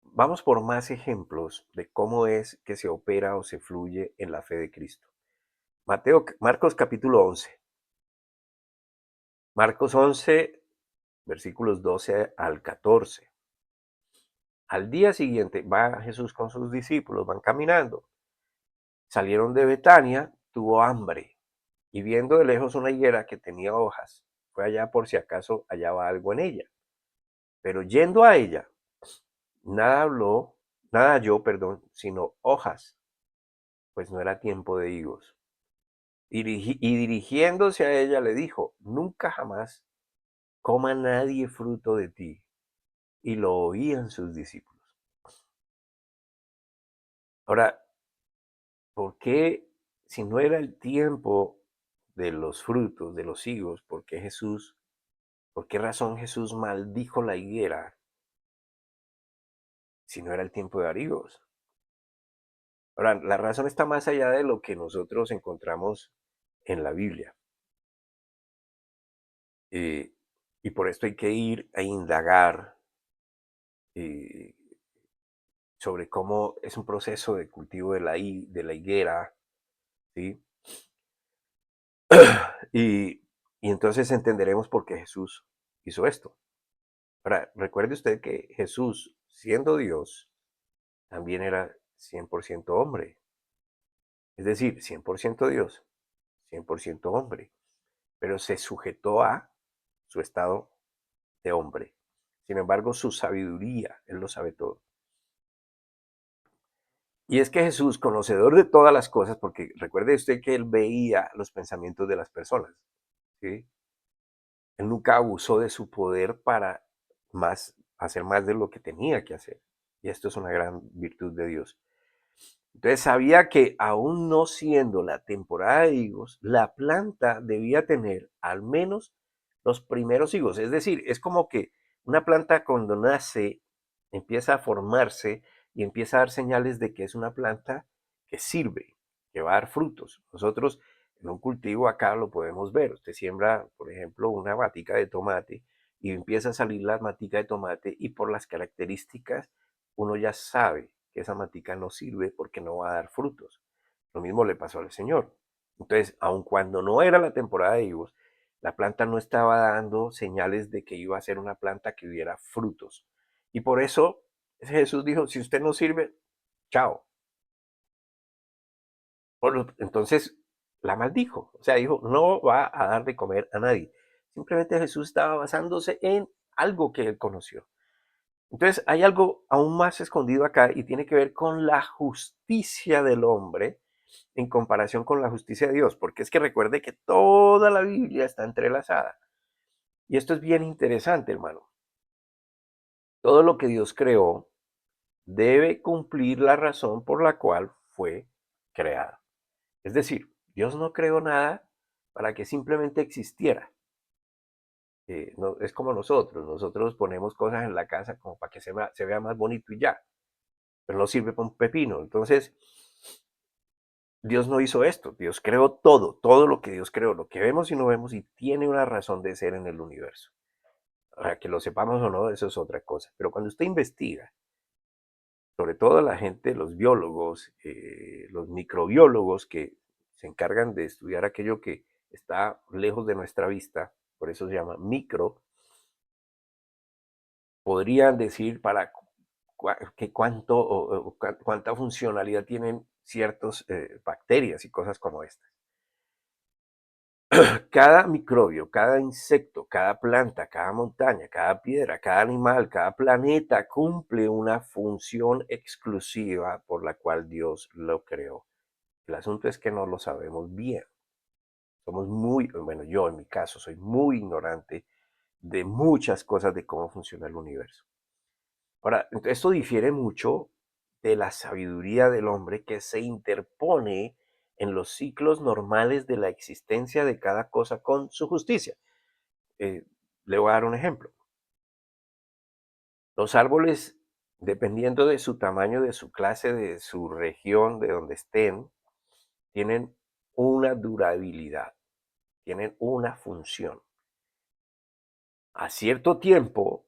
Vamos por más ejemplos de cómo es que se opera o se fluye en la fe de Cristo. Marcos capítulo 11. Marcos 11, versículos 12 al 14. Al día siguiente va Jesús con sus discípulos, van caminando. Salieron de Betania, tuvo hambre. Y viendo de lejos una higuera que tenía hojas, fue allá por si acaso hallaba algo en ella. Pero yendo a ella, nada habló, nada halló, perdón, sino hojas, pues no era tiempo de higos. Y dirigiéndose a ella le dijo, nunca jamás coma nadie fruto de ti. Y lo oían sus discípulos. Ahora, ¿por qué, si no era el tiempo de los frutos, de los higos, por qué razón Jesús maldijo la higuera si no era el tiempo de higos? Ahora, la razón está más allá de lo que nosotros encontramos en la Biblia. Eh, y por esto hay que ir a indagar eh, sobre cómo es un proceso de cultivo de la higuera, ¿sí? y, y entonces entenderemos por qué Jesús hizo esto. Ahora, recuerde usted que Jesús, siendo Dios, también era 100% hombre. Es decir, 100% Dios, 100% hombre. Pero se sujetó a su estado de hombre. Sin embargo, su sabiduría, Él lo sabe todo. Y es que Jesús, conocedor de todas las cosas, porque recuerde usted que Él veía los pensamientos de las personas, ¿sí? Él nunca abusó de su poder para hacer más de lo que tenía que hacer. Y esto es una gran virtud de Dios. Entonces sabía que aún no siendo la temporada de higos, la planta debía tener al menos los primeros higos. Es decir, es como que una planta cuando nace empieza a formarse y empieza a dar señales de que es una planta que sirve, que va a dar frutos. Nosotros en un cultivo acá lo podemos ver. Usted siembra, por ejemplo, una matica de tomate y empieza a salir la matica de tomate y por las características uno ya sabe que esa matica no sirve porque no va a dar frutos. Lo mismo le pasó al Señor. Entonces, aun cuando no era la temporada de higos, la planta no estaba dando señales de que iba a ser una planta que diera frutos. Y por eso Jesús dijo, si usted no sirve, chao. Entonces la maldijo. O sea, dijo, no va a dar de comer a nadie. Simplemente Jesús estaba basándose en algo que él conoció. Entonces hay algo aún más escondido acá y tiene que ver con la justicia del hombre en comparación con la justicia de Dios, porque es que recuerde que toda la Biblia está entrelazada. Y esto es bien interesante, hermano. Todo lo que Dios creó debe cumplir la razón por la cual fue creado. Es decir, Dios no creó nada para que simplemente existiera. No, es como nosotros ponemos cosas en la casa como para que se vea más bonito y ya, pero no sirve para un pepino. Entonces, Dios no hizo esto, Dios creó todo lo que Dios creó, lo que vemos y no vemos y tiene una razón de ser en el universo. Ahora, que lo sepamos o no, eso es otra cosa. Pero cuando usted investiga sobre todo la gente, los biólogos, los microbiólogos que se encargan de estudiar aquello que está lejos de nuestra vista, por eso se llama micro, podrían decir para que cuánta funcionalidad tienen ciertas bacterias y cosas como estas. Cada microbio, cada insecto, cada planta, cada montaña, cada piedra, cada animal, cada planeta cumple una función exclusiva por la cual Dios lo creó. El asunto es que no lo sabemos bien. Somos muy, bueno, yo en mi caso soy muy ignorante de muchas cosas de cómo funciona el universo. Ahora, esto difiere mucho de la sabiduría del hombre que se interpone en los ciclos normales de la existencia de cada cosa con su justicia. Eh, Le voy a dar un ejemplo. Los árboles, dependiendo de su tamaño, de su clase, de su región, de donde estén, tienen una durabilidad, tienen una función. A cierto tiempo,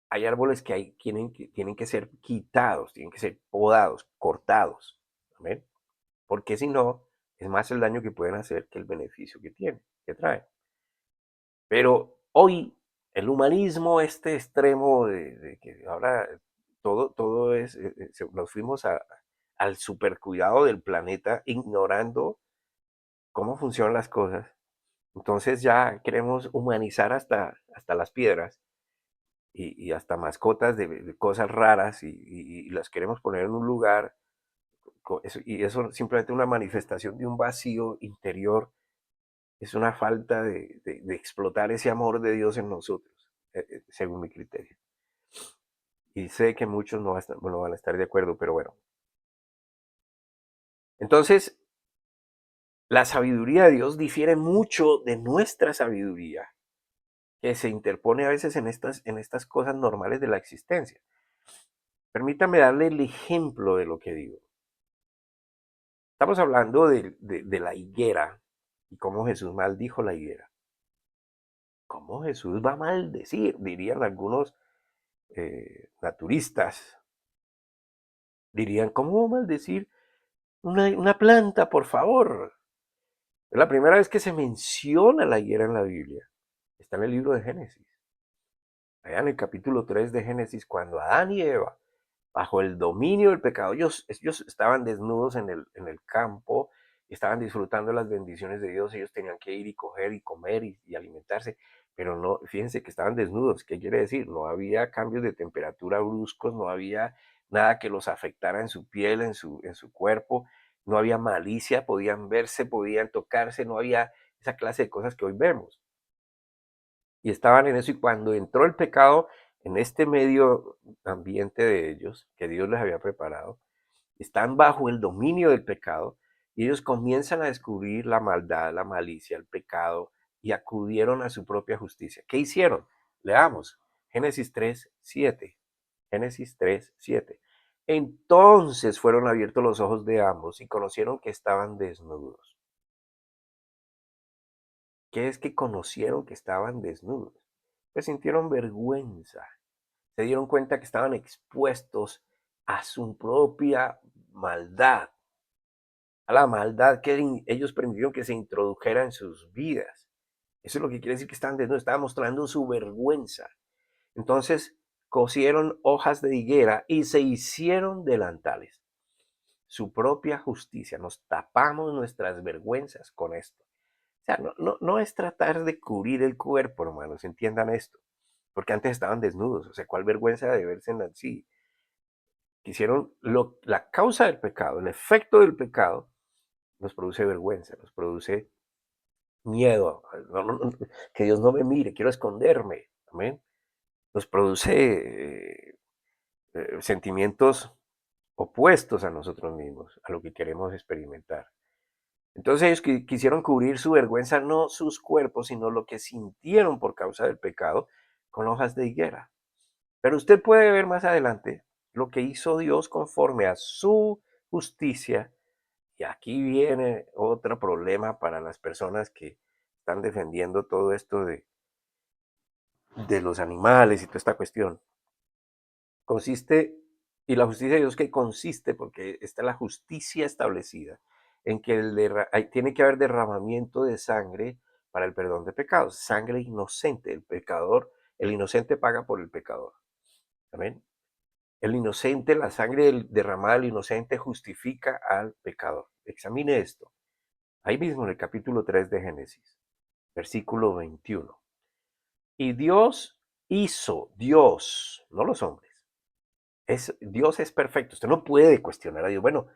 hay árboles que tienen que ser quitados, tienen que ser podados, cortados. ¿Amén? Porque si no, es más el daño que pueden hacer que el beneficio que tienen, que traen. Pero hoy el humanismo, este extremo de que ahora todo es, nos fuimos al supercuidado del planeta ignorando cómo funcionan las cosas. Entonces ya queremos humanizar hasta las piedras y hasta mascotas de cosas raras y las queremos poner en un lugar y eso simplemente una manifestación de un vacío interior, es una falta de explotar ese amor de Dios en nosotros, según mi criterio. Y sé que muchos no van a estar de acuerdo, pero bueno. Entonces, la sabiduría de Dios difiere mucho de nuestra sabiduría, que se interpone a veces en estas cosas normales de la existencia. Permítame darle el ejemplo de lo que digo. Estamos hablando de la higuera y cómo Jesús maldijo la higuera. ¿Cómo Jesús va a maldecir? Dirían algunos naturistas. Dirían, ¿cómo va a maldecir una planta, por favor? Es la primera vez que se menciona la higuera en la Biblia. Está en el libro de Génesis. Allá en el capítulo 3 de Génesis, cuando Adán y Eva, bajo el dominio del pecado, ellos estaban desnudos en el campo, estaban disfrutando las bendiciones de Dios, ellos tenían que ir y coger y comer y alimentarse, pero no, fíjense que estaban desnudos. ¿Qué quiere decir? No había cambios de temperatura bruscos, no había nada que los afectara en su piel, en su cuerpo, no había malicia, podían verse, podían tocarse, no había esa clase de cosas que hoy vemos. Y estaban en eso, y cuando entró el pecado en este medio ambiente de ellos, que Dios les había preparado, están bajo el dominio del pecado, y ellos comienzan a descubrir la maldad, la malicia, el pecado, y acudieron a su propia justicia. ¿Qué hicieron? Leamos Génesis 3:7. Génesis 3:7. Entonces fueron abiertos los ojos de ambos y conocieron que estaban desnudos. ¿Qué es que conocieron que estaban desnudos? Pues sintieron vergüenza, se dieron cuenta que estaban expuestos a su propia maldad, a la maldad que ellos permitieron que se introdujera en sus vidas. Eso es lo que quiere decir que estaban desnudos, estaban mostrando su vergüenza. Entonces cosieron hojas de higuera y se hicieron delantales. Su propia justicia, nos tapamos nuestras vergüenzas con esto. O sea, no es tratar de cubrir el cuerpo, hermanos, entiendan esto, porque antes estaban desnudos, o sea, cuál vergüenza de verse así. Quisieron, la causa del pecado, el efecto del pecado, nos produce vergüenza, nos produce miedo, que Dios no me mire, quiero esconderme, amén. Nos produce sentimientos opuestos a nosotros mismos, a lo que queremos experimentar. Entonces ellos quisieron cubrir su vergüenza, no sus cuerpos, sino lo que sintieron por causa del pecado, con hojas de higuera. Pero usted puede ver más adelante lo que hizo Dios conforme a su justicia. Y aquí viene otro problema para las personas que están defendiendo todo esto de los animales y toda esta cuestión. Consiste Y la justicia de Dios que consiste, porque está la justicia establecida, en que tiene que haber derramamiento de sangre para el perdón de pecados, sangre inocente, el pecador, el inocente paga por el pecador. Amén. El inocente, la sangre derramada del inocente justifica al pecador. Examine esto. Ahí mismo en el capítulo 3 de Génesis, versículo 21. Y Dios, no los hombres. Dios es perfecto. Usted no puede cuestionar a Dios. Bueno,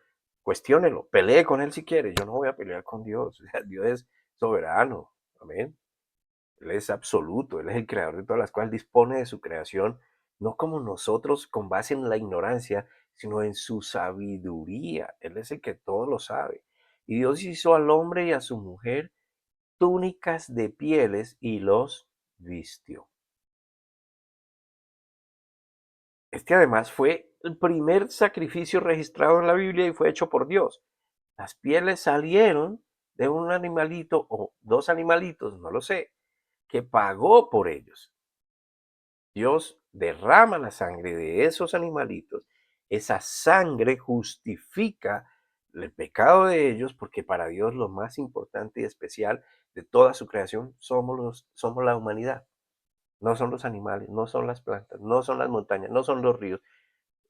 cuestiónelo, pelee con él si quiere. Yo no voy a pelear con Dios. Dios es soberano. Amén. Él es absoluto. Él es el creador de todas las cosas. Dispone de su creación, no como nosotros con base en la ignorancia, sino en su sabiduría. Él es el que todo lo sabe. Y Dios hizo al hombre y a su mujer túnicas de pieles y los vistió. Este además fue el primer sacrificio registrado en la Biblia y fue hecho por Dios. Las pieles salieron de un animalito o dos animalitos, no lo sé, que pagó por ellos. Dios derrama la sangre de esos animalitos. Esa sangre justifica el pecado de ellos porque para Dios lo más importante y especial de toda su creación somos la humanidad. No son los animales, no son las plantas, no son las montañas, no son los ríos.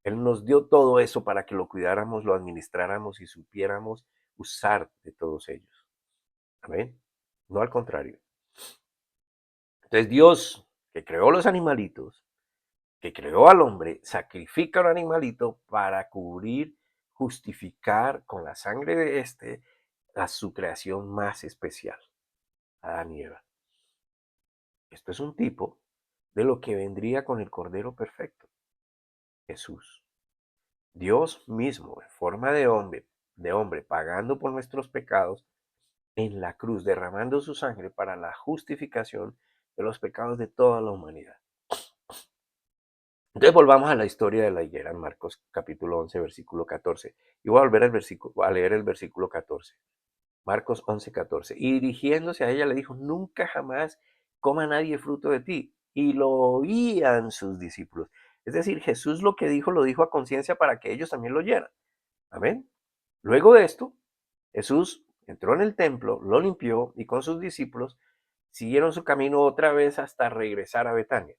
Él nos dio todo eso para que lo cuidáramos, lo administráramos y supiéramos usar de todos ellos. Amén. No al contrario. Entonces Dios, que creó los animalitos, que creó al hombre, sacrifica un animalito para cubrir, justificar con la sangre de este a su creación más especial, Adán y Eva. Esto es un tipo de lo que vendría con el Cordero Perfecto, Jesús. Dios mismo, en forma de hombre, pagando por nuestros pecados en la cruz, derramando su sangre para la justificación de los pecados de toda la humanidad. Entonces volvamos a la historia de la higuera en Marcos capítulo 11, versículo 14. Y voy a volver a leer el versículo 14. Marcos 11, 14. Y dirigiéndose a ella le dijo, nunca jamás coma nadie fruto de ti. Y lo oían sus discípulos. Es decir, Jesús lo que dijo, lo dijo a conciencia para que ellos también lo oyeran. Amén. Luego de esto, Jesús entró en el templo, lo limpió y con sus discípulos siguieron su camino otra vez hasta regresar a Betania.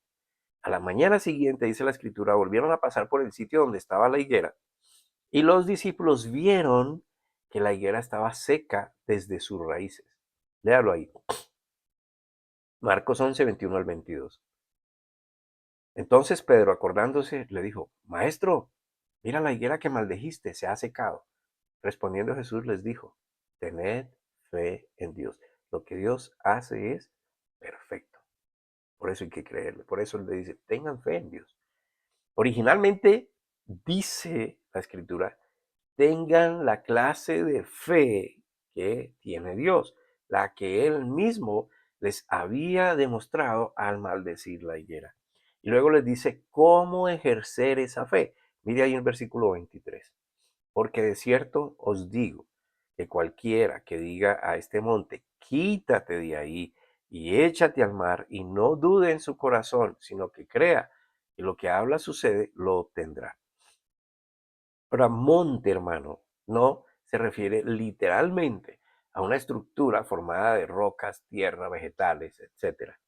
A la mañana siguiente, dice la escritura, volvieron a pasar por el sitio donde estaba la higuera y los discípulos vieron que la higuera estaba seca desde sus raíces. Léalo ahí. Marcos 11, 21 al 22. Entonces Pedro, acordándose, le dijo, Maestro, mira la higuera que maldejiste, se ha secado. Respondiendo Jesús les dijo, tened fe en Dios. Lo que Dios hace es perfecto. Por eso hay que creerle. Por eso él le dice, tengan fe en Dios. Originalmente dice la escritura, tengan la clase de fe que tiene Dios, la que él mismo les había demostrado al maldecir la higuera. Y luego les dice cómo ejercer esa fe. Mire ahí en el versículo 23. Porque de cierto os digo que cualquiera que diga a este monte, quítate de ahí y échate al mar, y no dude en su corazón, sino que crea que lo que habla sucede, lo obtendrá. Ahora, monte, hermano, no se refiere literalmente a una estructura formada de rocas, tierra, vegetales, etcétera.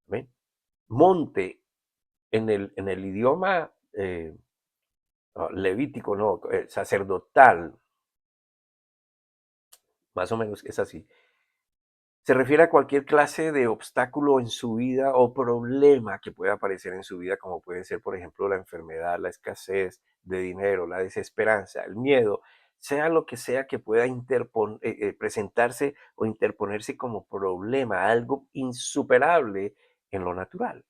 ¿Ven? Monte en el idioma levítico, no, sacerdotal, más o menos es así. Se refiere a cualquier clase de obstáculo en su vida o problema que pueda aparecer en su vida, como puede ser, por ejemplo, la enfermedad, la escasez de dinero, la desesperanza, el miedo, sea lo que sea que pueda presentarse o interponerse como problema, algo insuperable en lo natural.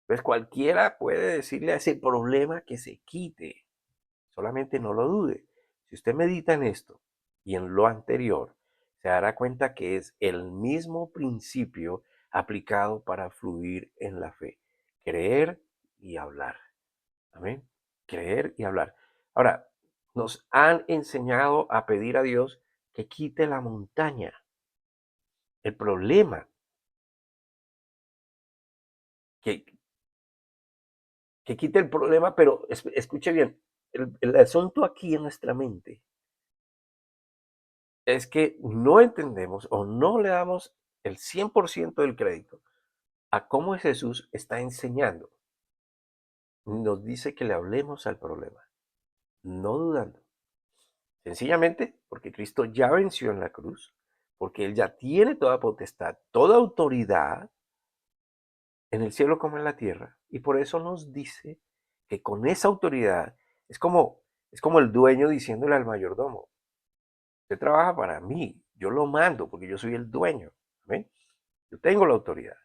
Pues cualquiera puede decirle a ese problema que se quite. Solamente no lo dude. Si usted medita en esto y en lo anterior, se dará cuenta que es el mismo principio aplicado para fluir en la fe. Creer y hablar. Amén. Creer y hablar. Ahora, nos han enseñado a pedir a Dios que quite la montaña. El problema que que quite el problema, pero escuche bien, el asunto aquí en nuestra mente es que no entendemos o no le damos el 100% del crédito a cómo Jesús está enseñando. Nos dice que le hablemos al problema, no dudando. Sencillamente porque Cristo ya venció en la cruz, porque Él ya tiene toda potestad, toda autoridad en el cielo como en la tierra. Y por eso nos dice que con esa autoridad es como el dueño diciéndole al mayordomo, usted trabaja para mí, yo lo mando porque yo soy el dueño. ¿Ven? Yo tengo la autoridad.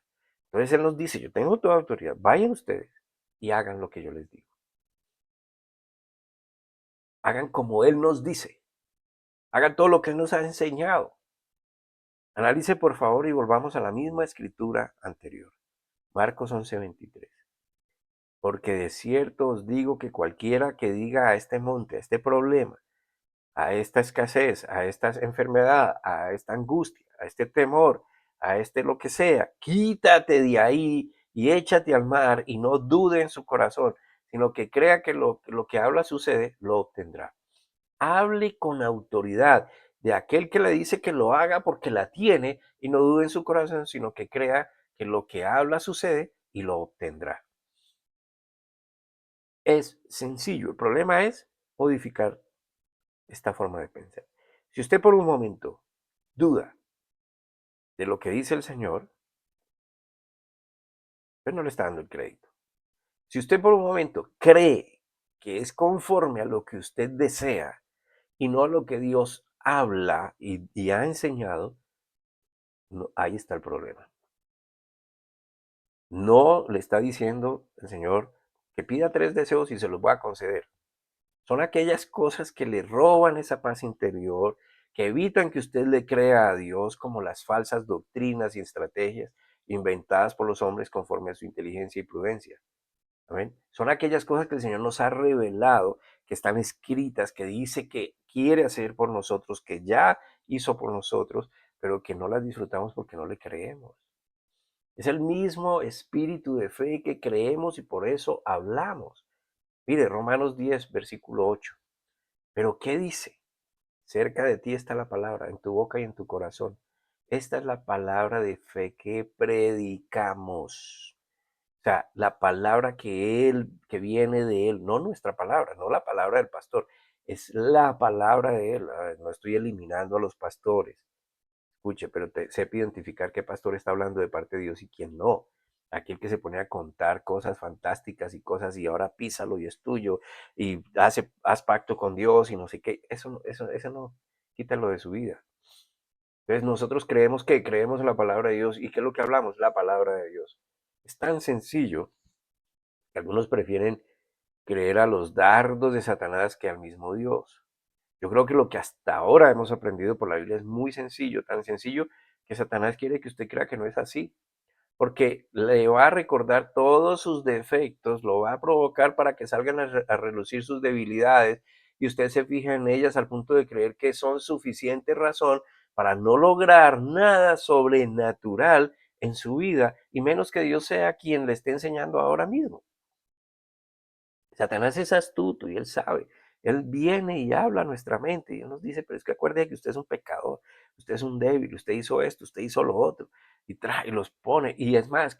Entonces Él nos dice, yo tengo toda autoridad, vayan ustedes y hagan lo que yo les digo. Hagan como Él nos dice. Hagan todo lo que Él nos ha enseñado. Analice por favor y volvamos a la misma escritura anterior. Marcos 11:23. Porque de cierto os digo que cualquiera que diga a este monte, a este problema, a esta escasez, a esta enfermedad, a esta angustia, a este temor, a este lo que sea, quítate de ahí y échate al mar y no dude en su corazón, sino que crea que lo que habla sucede, lo obtendrá. Hable con autoridad de aquel que le dice que lo haga porque la tiene y no dude en su corazón, sino que crea que lo que habla sucede y lo obtendrá. Es sencillo, el problema es modificar esta forma de pensar. Si usted por un momento duda de lo que dice el Señor, pues no le está dando el crédito. Si usted por un momento cree que es conforme a lo que usted desea y no a lo que Dios habla y ha enseñado, no, ahí está el problema. No le está diciendo el Señor que pida 3 deseos y se los va a conceder. Son aquellas cosas que le roban esa paz interior, que evitan que usted le crea a Dios, como las falsas doctrinas y estrategias inventadas por los hombres conforme a su inteligencia y prudencia. ¿Amén? Son aquellas cosas que el Señor nos ha revelado, que están escritas, que dice que quiere hacer por nosotros, que ya hizo por nosotros, pero que no las disfrutamos porque no le creemos. Es el mismo espíritu de fe que creemos y por eso hablamos. Mire, Romanos 10, versículo 8. Pero ¿qué dice? Cerca de ti está la palabra, en tu boca y en tu corazón. Esta es la palabra de fe que predicamos. O sea, la palabra que viene de él, no nuestra palabra, no la palabra del pastor, es la palabra de él. No estoy eliminando a los pastores. Escuche, pero sepa identificar qué pastor está hablando de parte de Dios y quién no. Aquel que se pone a contar cosas fantásticas y cosas y ahora písalo y es tuyo y haz pacto con Dios y no sé qué. Eso no, quítalo de su vida. Entonces nosotros creemos en la palabra de Dios y ¿qué es lo que hablamos? La palabra de Dios. Es tan sencillo que algunos prefieren creer a los dardos de Satanás que al mismo Dios. Yo creo que lo que hasta ahora hemos aprendido por la Biblia es muy sencillo, tan sencillo que Satanás quiere que usted crea que no es así, porque le va a recordar todos sus defectos, lo va a provocar para que salgan a relucir sus debilidades y usted se fija en ellas al punto de creer que son suficiente razón para no lograr nada sobrenatural en su vida y menos que Dios sea quien le esté enseñando ahora mismo. Satanás es astuto y él sabe. Él viene y habla a nuestra mente y él nos dice, pero es que acuerde que usted es un pecador, usted es un débil, usted hizo esto, usted hizo lo otro. Y trae, y los pone, y es más,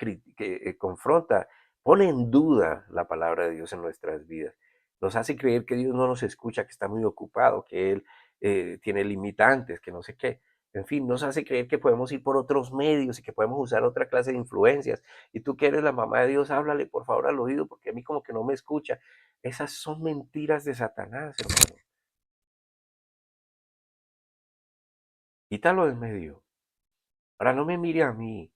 confronta, pone en duda la palabra de Dios en nuestras vidas. Nos hace creer que Dios no nos escucha, que está muy ocupado, que Él tiene limitantes, que no sé qué. En fin, nos hace creer que podemos ir por otros medios y que podemos usar otra clase de influencias. Y tú que eres la mamá de Dios, háblale por favor al oído, porque a mí como que no me escucha. Esas son mentiras de Satanás, hermano. Quítalo de en medio. Ahora no me mire a mí.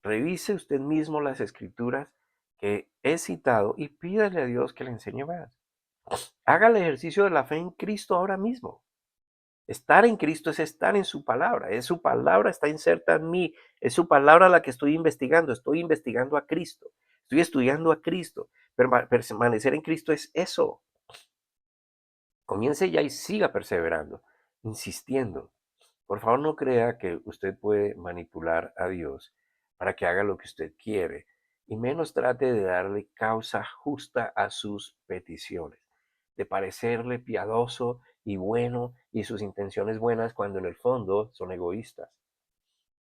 Revise usted mismo las escrituras que he citado y pídale a Dios que le enseñe más. Haga el ejercicio de la fe en Cristo ahora mismo. Estar en Cristo es estar en su palabra. Es su palabra está inserta en mí. Es su palabra la que estoy investigando. Estoy investigando a Cristo. Estoy estudiando a Cristo. Permanecer en Cristo es eso. Comience ya y siga perseverando, insistiendo. Por favor, no crea que usted puede manipular a Dios para que haga lo que usted quiere. y menos trate de darle causa justa a sus peticiones, de parecerle piadoso y bueno y sus intenciones buenas cuando en el fondo son egoístas.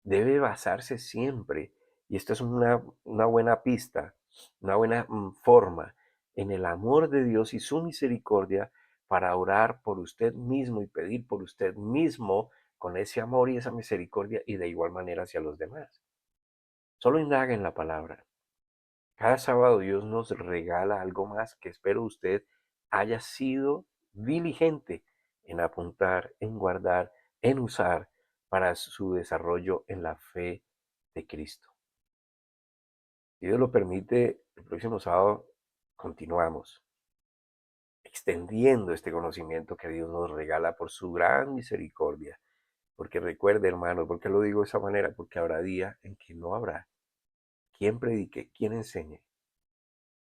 Debe basarse siempre, y esto es una buena pista, una buena forma, en el amor de Dios y su misericordia para orar por usted mismo y pedir por usted mismo con ese amor y esa misericordia y de igual manera hacia los demás. Solo indaga en la palabra. Cada sábado Dios nos regala algo más que espero usted haya sido diligente en apuntar, en guardar, en usar para su desarrollo en la fe de Cristo. Si Dios lo permite, el próximo sábado continuamos extendiendo este conocimiento que Dios nos regala por su gran misericordia. Porque recuerde, hermano, ¿por qué lo digo de esa manera? Porque habrá día en que no habrá quien predique, quien enseñe.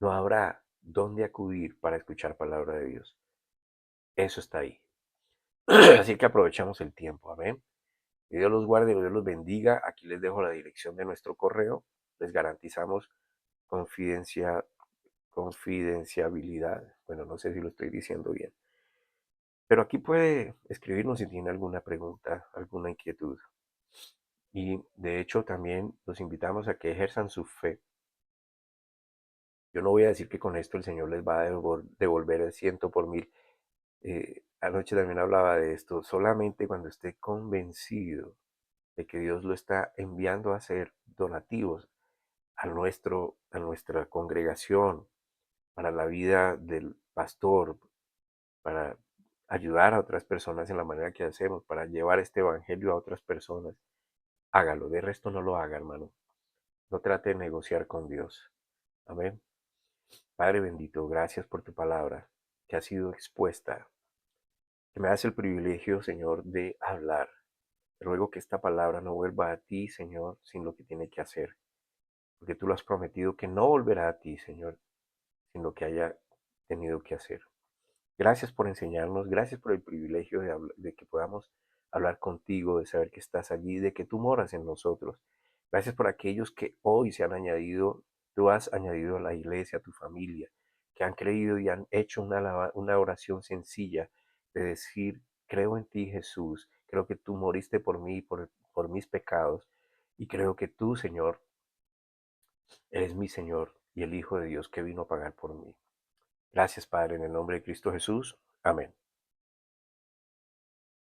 No habrá dónde acudir para escuchar palabra de Dios. Eso está ahí. Así que aprovechamos el tiempo. Amén. Que Dios los guarde, que Dios los bendiga. Aquí les dejo la dirección de nuestro correo. Les garantizamos confidenciabilidad. Bueno, no sé si lo estoy diciendo bien. Pero aquí puede escribirnos si tiene alguna pregunta, alguna inquietud. Y de hecho también los invitamos a que ejerzan su fe. Yo no voy a decir que con esto el Señor les va a devolver el ciento por mil. Anoche también hablaba de esto. Solamente cuando esté convencido de que Dios lo está enviando a hacer donativos a nuestra congregación, para la vida del pastor, para ayudar a otras personas en la manera que hacemos, para llevar este evangelio a otras personas, hágalo. De resto no lo haga, hermano. No trate de negociar con Dios. Amén. Padre bendito, gracias por tu palabra que ha sido expuesta, que me das el privilegio, Señor, de hablar. Te ruego que esta palabra no vuelva a ti, Señor, sin lo que tiene que hacer, porque tú lo has prometido que no volverá a ti, Señor, sin lo que haya tenido que hacer. Gracias por enseñarnos, gracias por el privilegio de que podamos hablar contigo, de saber que estás allí, de que tú moras en nosotros. Gracias por aquellos que hoy se han añadido, tú has añadido a la iglesia, a tu familia, que han creído y han hecho una oración sencilla de decir, creo en ti Jesús, creo que tú moriste por mí, por mis pecados, y creo que tú, Señor, eres mi Señor y el Hijo de Dios que vino a pagar por mí. Gracias, Padre, en el nombre de Cristo Jesús. Amén.